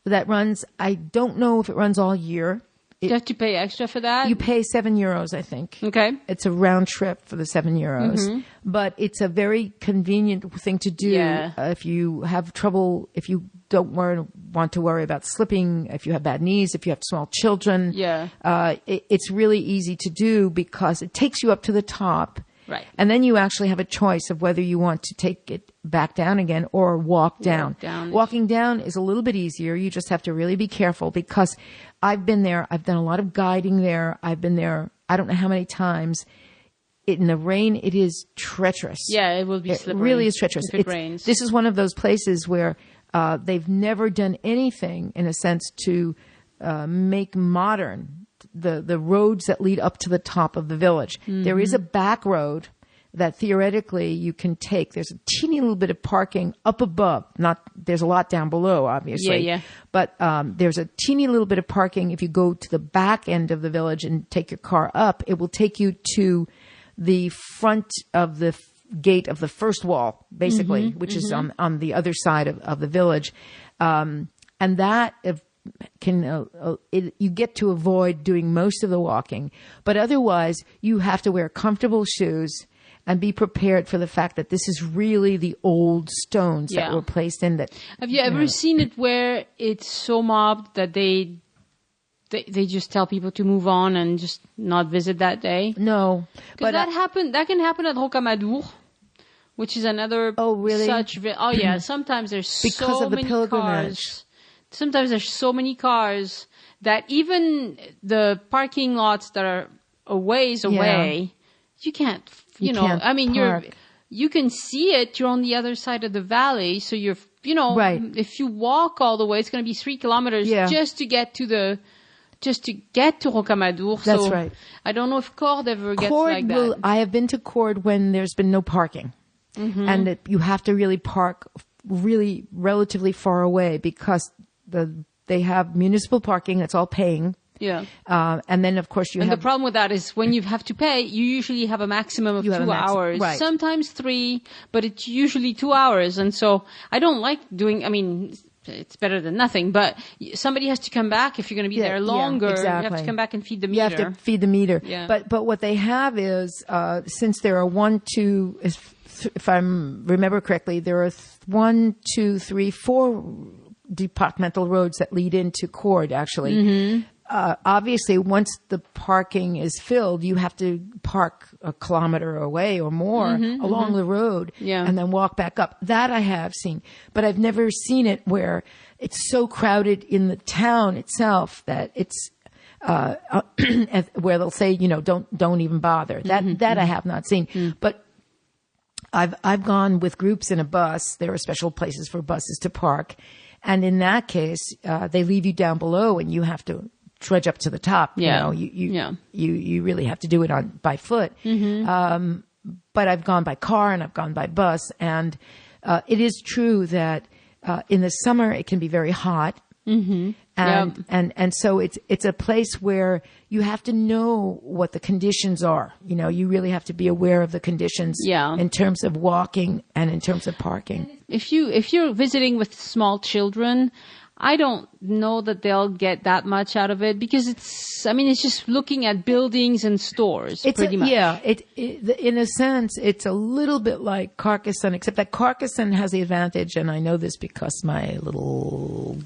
that runs, I don't know if it runs all year. You have to pay extra for that? You pay €7, I think. Okay. It's a round trip for the €7. But it's a very convenient thing to do if you have trouble, if you don't want to worry about slipping, if you have bad knees, if you have small children. It's really easy to do because it takes you up to the top. Right. And then you actually have a choice of whether you want to take it back down again or walk down. Walking down is a little bit easier. You just have to really be careful because I've been there. I've done a lot of guiding there. I've been there, I don't know how many times. In the rain, it is treacherous. Yeah, it will be slippery. It really is treacherous. If it rains. This is one of those places where they've never done anything, in a sense, to make modern the roads that lead up to the top of the village. There is a back road that theoretically you can take. There's a teeny little bit of parking up above. There's a lot down below, obviously. Yeah. But there's a teeny little bit of parking. If you go to the back end of the village and take your car up, it will take you to the front of the gate of the first wall, basically, which is on the other side of the village. And that you get to avoid doing most of the walking, but otherwise you have to wear comfortable shoes and be prepared for the fact that this is really the old stones that were placed in that. Have you ever seen it where it's so mobbed that they just tell people to move on and just not visit that day? No. Because that can happen at Rocamadour, which is another sometimes there's because so of the many pilgrimage. cars. Sometimes there's so many cars that even the parking lots that are a ways away, you can't, can't I mean, park. you can see it. You're on the other side of the valley. So you're, Right. if you walk all the way, it's going to be 3 kilometers just to get to Rocamadour. That's so right. I don't know if Cordes ever gets like that. I have been to Cordes when there's been no parking. And that you have to really park really relatively far away because they have municipal parking that's all paying. Yeah. And then, of course, the problem with that is when you have to pay, you usually have a maximum of 2 hours. Right. Sometimes 3, but it's usually 2 hours. And so I don't like it's better than nothing, but somebody has to come back if you're going to be there longer. Yeah, exactly. You have to come back and feed the meter. You have to feed the meter. Yeah. But what they have is, since there are 1, 2, if I remember correctly, there are 1, 2, 3, 4 departmental roads that lead into Cordes, actually. Obviously, once the parking is filled, you have to park a kilometer away or more along the road and then walk back up. That I have seen, but I've never seen it where it's so crowded in the town itself that it's where they'll say, don't even bother. That I have not seen. But I've gone with groups in a bus. There are special places for buses to park. And in that case, they leave you down below and you have to trudge up to the top. Yeah. You really have to do it by foot. But I've gone by car and I've gone by bus. And, it is true that, in the summer it can be very hot. And so it's a place where you have to know what the conditions are. You really have to be aware of the conditions in terms of walking and in terms of parking. If you're visiting with small children, I don't know that they'll get that much out of it because it's just looking at buildings and stores pretty much. Yeah, in a sense, it's a little bit like Carcassonne, except that Carcassonne has the advantage, and I know this because my little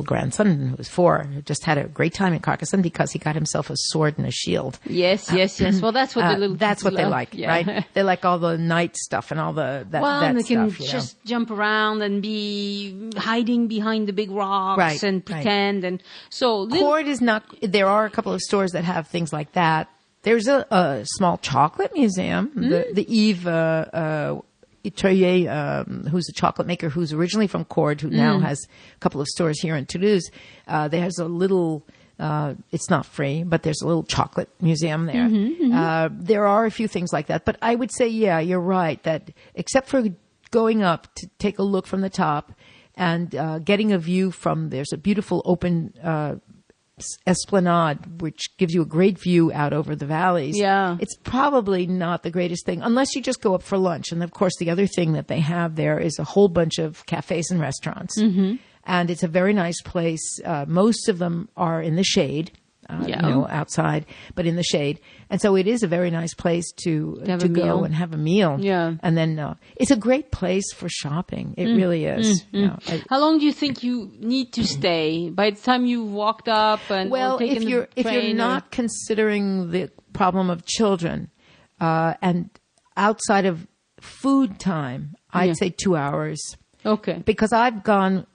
grandson, who was 4, just had a great time in Carcassonne because he got himself a sword and a shield. Yes. Well, that's what the little that's what they love. like, right? They like all the knight stuff and all that and they can stuff, just jump around and be hiding behind the big rocks and pretend. And so Cordes is not. There are a couple of stores that have things like that. There's a small chocolate museum, the Yves. Itoye, who's a chocolate maker who's originally from Cordes, who now has a couple of stores here in Toulouse. There's a little, it's not free, but there's a little chocolate museum there. There are a few things like that. But I would say, you're right, that except for going up to take a look from the top and getting a view there's a beautiful open esplanade, which gives you a great view out over the valleys. Yeah. It's probably not the greatest thing, unless you just go up for lunch. And of course, the other thing that they have there is a whole bunch of cafes and restaurants. And it's a very nice place. Most of them are in the shade, outside, but in the shade. And so it is a very nice place to go and have a meal. Yeah. And then it's a great place for shopping. It really is. How long do you think you need to stay by the time you've walked up and if you're not considering the problem of children, and outside of food time, I'd say 2 hours. Okay. Because I've gone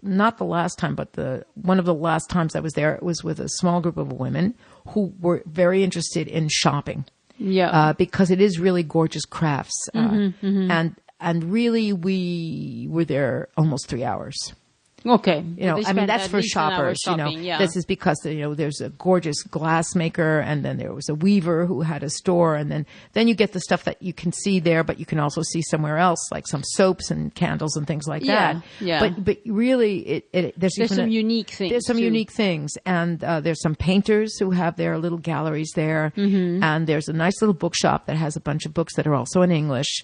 not the last time, but one of the last times I was there, it was with a small group of women who were very interested in shopping. Yeah. Because it is really gorgeous crafts. And really we were there almost 3 hours. Okay. That's for shoppers, This is because, there's a gorgeous glass maker, and then there was a weaver who had a store, and then you get the stuff that you can see there, but you can also see somewhere else, like some soaps and candles and things like that. Yeah. But really, there's some unique things. There's some unique things, and there's some painters who have their little galleries there, and there's a nice little bookshop that has a bunch of books that are also in English,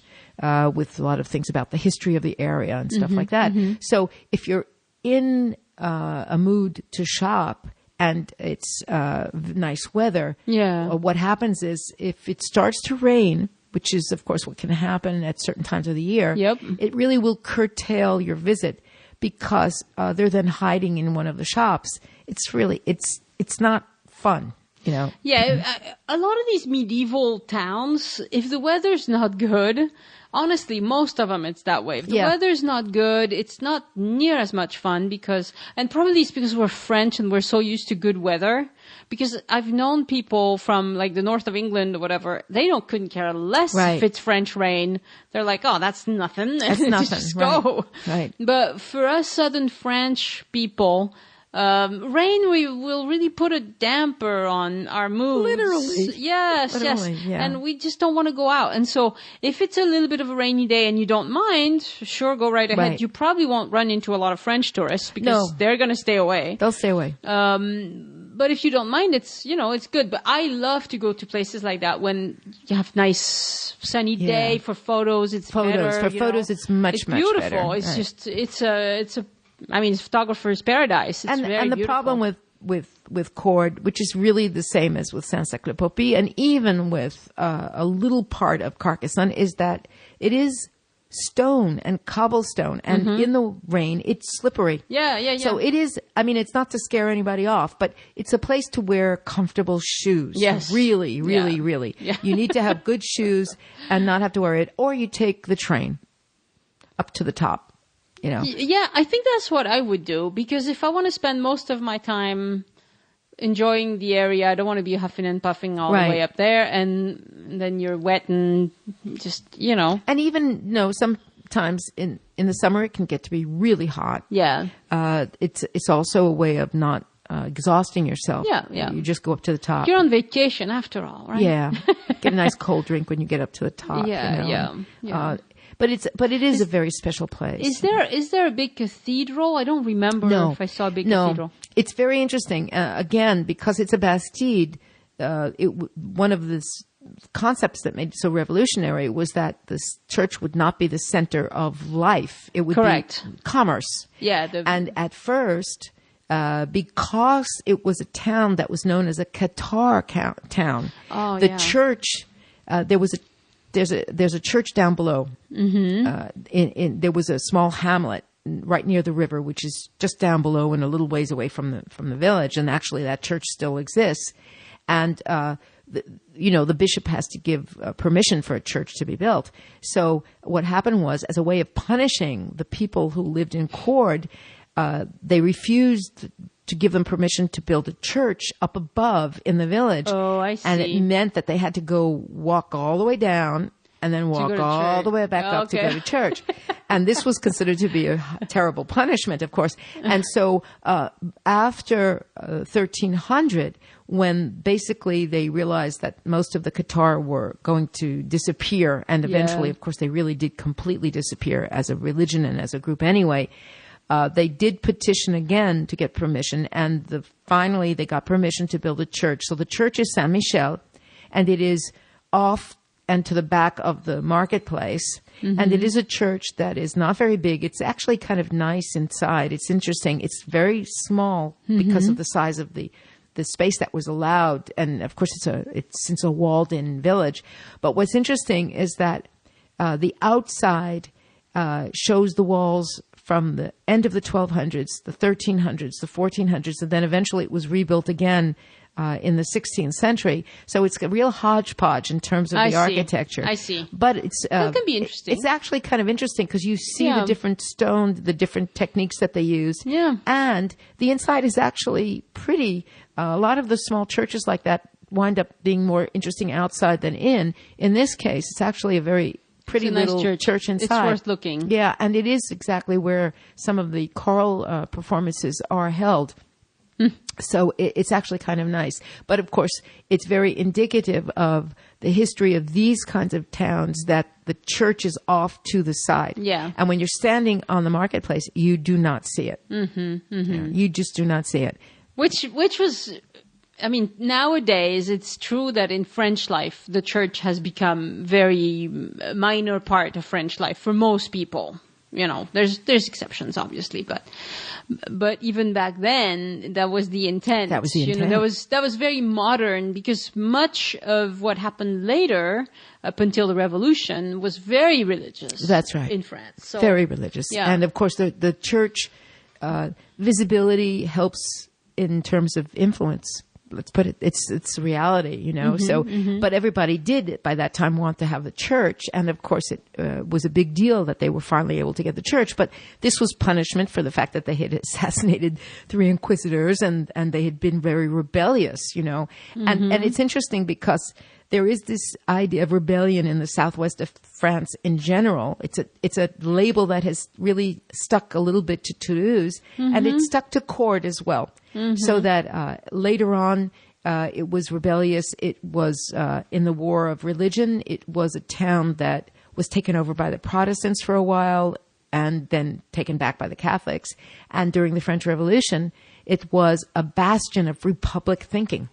with a lot of things about the history of the area and stuff like that. So if you're in a mood to shop and it's nice weather, Yeah. what happens is if it starts to rain, which is, of course, what can happen at certain times of the year, Yep. it really will curtail your visit because they're then hiding in one of the shops. It's really, it's not fun, you know. Yeah, a lot of these medieval towns, if the weather's not good, honestly, most of them it's that way. If the weather's not good, it's not near as much fun and probably it's because we're French and we're so used to good weather. Because I've known people from like the north of England or whatever, they couldn't care less if it's French rain. They're like, oh, that's nothing. That's nothing. Just go. Right. But for us southern French people, rain will really put a damper on our moods. Literally. Yes. Yeah. And we just don't want to go out. And so if it's a little bit of a rainy day and you don't mind, sure, go right ahead. Right. You probably won't run into a lot of French tourists because they're going to stay away. They'll stay away. But if you don't mind, it's good. But I love to go to places like that when you have nice sunny day for photos. It's better. For photos, it's much beautiful. better. It's just, it's a photographer's paradise. It's very and the beautiful. problem with Cordes, which is really the same as with Saint-Cyclope, and even with a little part of Carcassonne, is that it is stone and cobblestone, and in the rain, it's slippery. Yeah. So it is, it's not to scare anybody off, but it's a place to wear comfortable shoes. Yes. Really. Yeah. You need to have good shoes and not have to worry it, or you take the train up to the top, you know. Yeah, I think that's what I would do, because if I want to spend most of my time enjoying the area, I don't want to be huffing and puffing all the way up there, and then you're wet and just, And even, sometimes in the summer it can get to be really hot. Yeah. It's also a way of not exhausting yourself. Yeah. You just go up to the top. You're on vacation after all, right? Yeah. Get a nice cold drink when you get up to the top. Yeah. But it is a very special place. Is there a big cathedral? I don't remember if I saw a big cathedral. It's very interesting. Again, because it's a Bastide, one of the concepts that made it so revolutionary was that this church would not be the center of life. It would be commerce. Yeah. And at first, because it was a town that was known as a Qatar town, the church, there's a church down below. Mm-hmm. There was a small hamlet right near the river, which is just down below and a little ways away from the village. And actually, that church still exists. And the bishop has to give permission for a church to be built. So what happened was, as a way of punishing the people who lived in Cordes, they refused to give them permission to build a church up above in the village. Oh, I see. And it meant that they had to go walk all the way down and then walk all the way back up to go to church. And this was considered to be a terrible punishment, of course. And so after 1300, when basically they realized that most of the Qatar were going to disappear, and eventually, of course, they really did completely disappear as a religion and as a group anyway, they did petition again to get permission, and finally they got permission to build a church. So the church is Saint-Michel, and it is off and to the back of the marketplace. Mm-hmm. And it is a church that is not very big. It's actually kind of nice inside. It's interesting. It's very small because of the size of the space that was allowed. And of course, it's a walled-in village. But what's interesting is that the outside shows the walls from the end of the 1200s, the 1300s, the 1400s, and then eventually it was rebuilt again in the 16th century. So it's a real hodgepodge in terms of the architecture. I see. But it's that can be interesting. It's actually kind of interesting because you see the different stone, the different techniques that they use. Yeah. And the inside is actually pretty. A lot of the small churches like that wind up being more interesting outside than in. In this case, it's actually a very pretty little church inside. It's worth looking. Yeah, and it is exactly where some of the choral performances are held. So it's actually kind of nice. But of course, it's very indicative of the history of these kinds of towns that the church is off to the side. Yeah. And when you're standing on the marketplace, you do not see it. Mm-hmm, mm-hmm. Yeah, you just do not see it. Which was, nowadays it's true that in French life, the church has become very minor part of French life for most people. there's exceptions, obviously, but even back then, that was the intent. That was the intent. That was very modern, because much of what happened later, up until the revolution, was very religious. That's right. In France. So, very religious. Yeah. And of course the church, visibility helps in terms of influence. Let's put it, it's reality, but everybody did by that time want to have the church. And of course it was a big deal that they were finally able to get the church, but this was punishment for the fact that they had assassinated 3 inquisitors and they had been very rebellious, and it's interesting because there is this idea of rebellion in the southwest of France in general. It's a label that has really stuck a little bit to Toulouse, and it stuck to Cordes as well. So that later on, it was rebellious. It was in the War of Religion. It was a town that was taken over by the Protestants for a while and then taken back by the Catholics. And during the French Revolution, it was a bastion of republic thinking.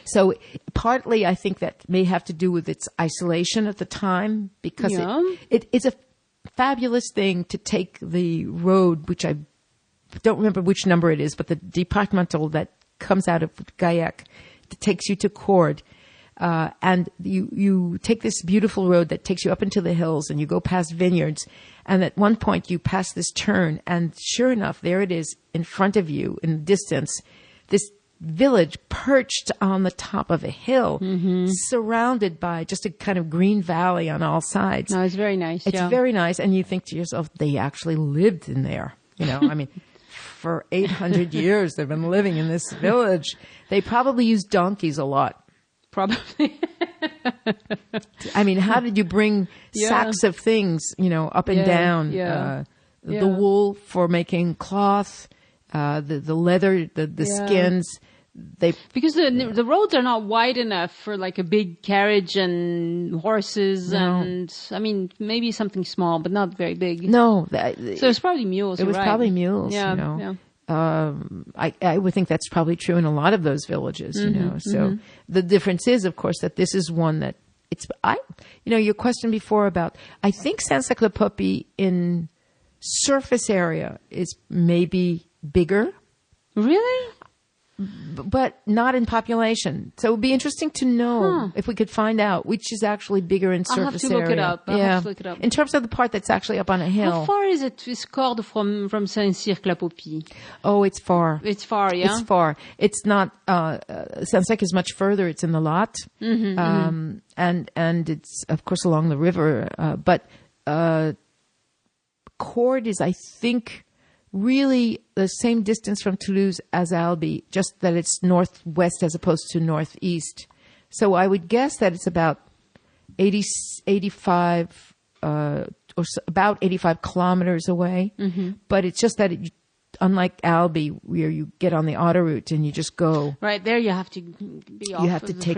So partly I think that may have to do with its isolation at the time, because it's a fabulous thing to take the road, which I don't remember which number it is, but the departmental that comes out of Gaillac that takes you to Cordes. And you take this beautiful road that takes you up into the hills, and you go past vineyards. And at one point you pass this turn, and sure enough, there it is in front of you in the distance, this village perched on the top of a hill, surrounded by just a kind of green valley on all sides. No, it's very nice. It's very nice. And you think to yourself, they actually lived in there. I mean, for 800 years, they've been living in this village. They probably used donkeys a lot. Probably. I mean, how did you bring sacks of things, up and down? The wool for making cloth, the leather, the skins. Because the roads are not wide enough for like a big carriage and horses, and I mean maybe something small, but not very big. No, so it's probably mules. It was probably mules. I would think that's probably true in a lot of those villages. So the difference is, of course, that this is one that your question before about, I think Saint-Cyclope in surface area is maybe bigger. Really? But not in population. So it would be interesting to know if we could find out which is actually bigger in surface area. I'll have to look it up. In terms of the part that's actually up on a hill. How far is Cordes from Saint-Cyr-Clapope? Oh, it's far. It's far, yeah? It's far. It's not, Saint-Cyr is much further. It's in the Lot. And it's, of course, along the river. But Cordes is, I think, really the same distance from Toulouse as Albi, just that it's northwest as opposed to northeast. So I would guess that it's about 85 about 85 kilometers away. But it's just that unlike Albi, where you get on the autoroute and you just go. Right there, you have to be off. You have to take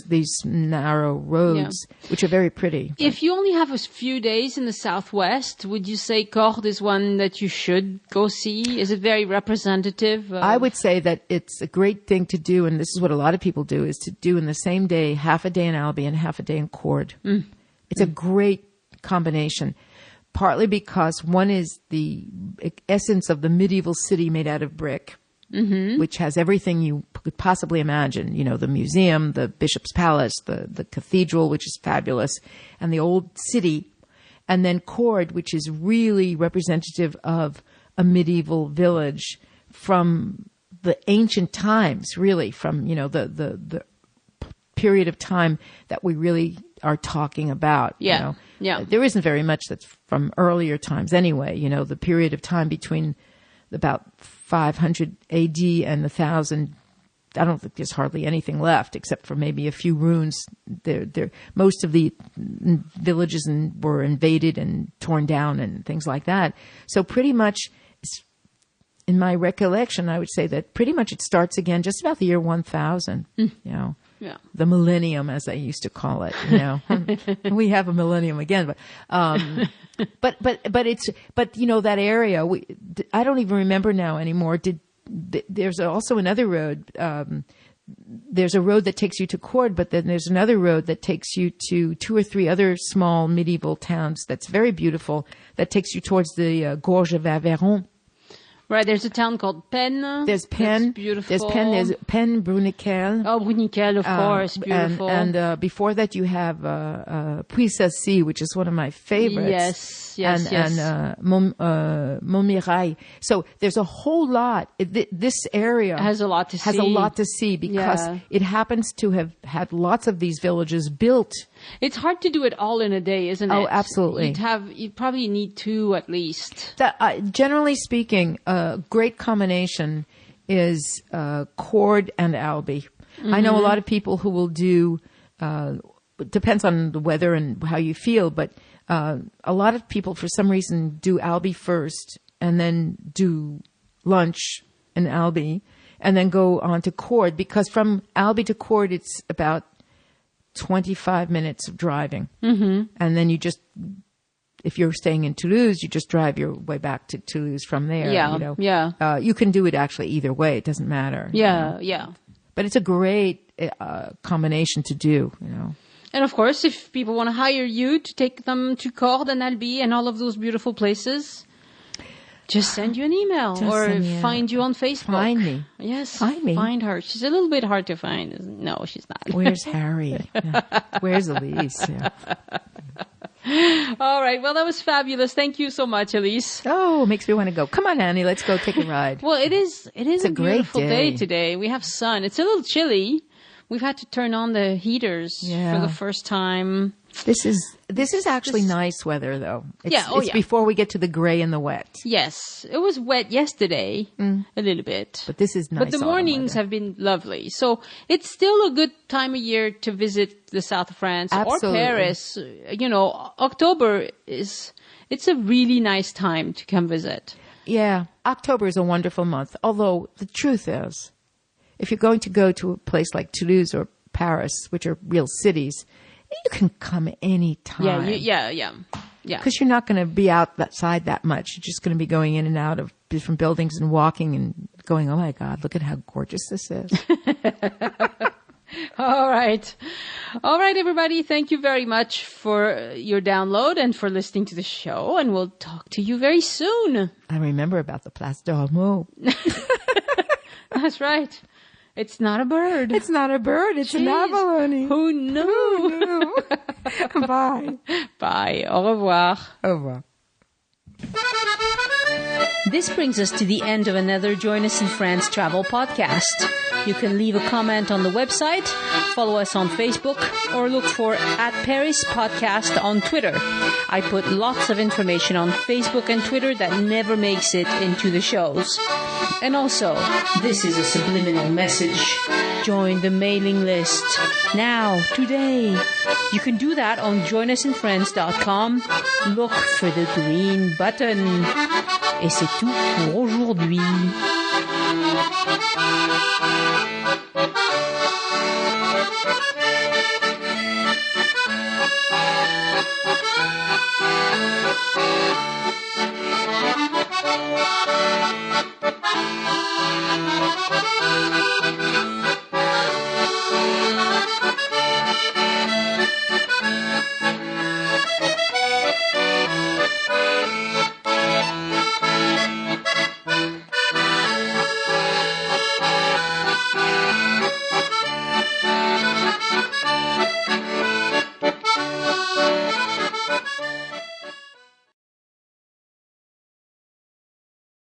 these narrow roads, which are very pretty. If you only have a few days in the southwest, would you say Cordes is one that you should go see? Is it very representative? I would say that it's a great thing to do, and this is what a lot of people do, is to do in the same day, half a day in Albi and half a day in Cordes. It's a great combination. Partly because one is the essence of the medieval city made out of brick, which has everything you could possibly imagine. The museum, the bishop's palace, the cathedral, which is fabulous, and the old city. And then Cordes, which is really representative of a medieval village from the ancient times, really, from, the period of time that we really are talking about. There isn't very much that's from earlier times anyway. The period of time between about 500 AD and 1000, I don't think there's hardly anything left except for maybe a few ruins. Most of the villages were invaded and torn down and things like that. So pretty much, in my recollection, I would say that pretty much it starts again just about the year 1000. The millennium, as I used to call it. We have a millennium again, but that area. I don't even remember now anymore. There's also another road there's a road that takes you to Cordes, but then there's another road that takes you to 2 or 3 other small medieval towns that's very beautiful, that takes you towards the Gorge of Aveyron. Right, there's a town called Penn. There's Penn. That's beautiful. There's Penn. There's Penn Bruniquel. Oh, Bruniquel, of course, beautiful. And before that, you have Puissacy, which is one of my favorites. Yes. And Montmirail. So there's a whole lot. This area has a lot to see because it happens to have had lots of these villages built. It's hard to do it all in a day, isn't it? Oh, absolutely. You'd probably need 2 at least. Generally speaking, a great combination is Cordes and Albi. I know a lot of people who will do, depends on the weather and how you feel, but a lot of people for some reason do Albi first and then do lunch in Albi and then go on to Cordes, because from Albi to Cordes it's about 25 minutes of driving. Mm-hmm. And then you just, if you're staying in Toulouse, you just drive your way back to Toulouse from there. Yeah. You can do it actually either way. It doesn't matter. Yeah. But it's a great combination to do, And of course, if people want to hire you to take them to Cordes and Albi and all of those beautiful places, just send you an email find you on Facebook. Find me. Yes. Find me. Find her. She's a little bit hard to find. No, she's not. Where's Harry? Where's Elise? Yeah. All right. Well, that was fabulous. Thank you so much, Elise. Oh, makes me want to go. Come on, Annie. Let's go take a ride. Well, it is a beautiful great day today. We have sun. It's a little chilly. We've had to turn on the heaters for the first time. This is actually nice weather, though. It's before we get to the gray and the wet. Yes. It was wet yesterday, a little bit. But this is nice. But the mornings have been lovely. So it's still a good time of year to visit the south of France or Paris. October it's a really nice time to come visit. Yeah. October is a wonderful month. Although the truth is, if you're going to go to a place like Toulouse or Paris, which are real cities, you can come any time. Yeah. Because you're not going to be outside that much. You're just going to be going in and out of different buildings and walking and going, oh my God, look at how gorgeous this is. All right, everybody. Thank you very much for your download and for listening to the show. And we'll talk to you very soon. I remember about the Place d'Ormeau. That's right. It's not a bird. It's not a bird. It's an abalone. Who knew? Bye. Bye. Au revoir. Au revoir. This brings us to the end of another Join Us in France travel podcast. You can leave a comment on the website, follow us on Facebook, or look for @ParisPodcast on Twitter. I put lots of information on Facebook and Twitter that never makes it into the shows. And also, this is a subliminal message. Join the mailing list. Now, today. You can do that on joinusinfriends.com. Look for the green button. Et c'est tout pour aujourd'hui.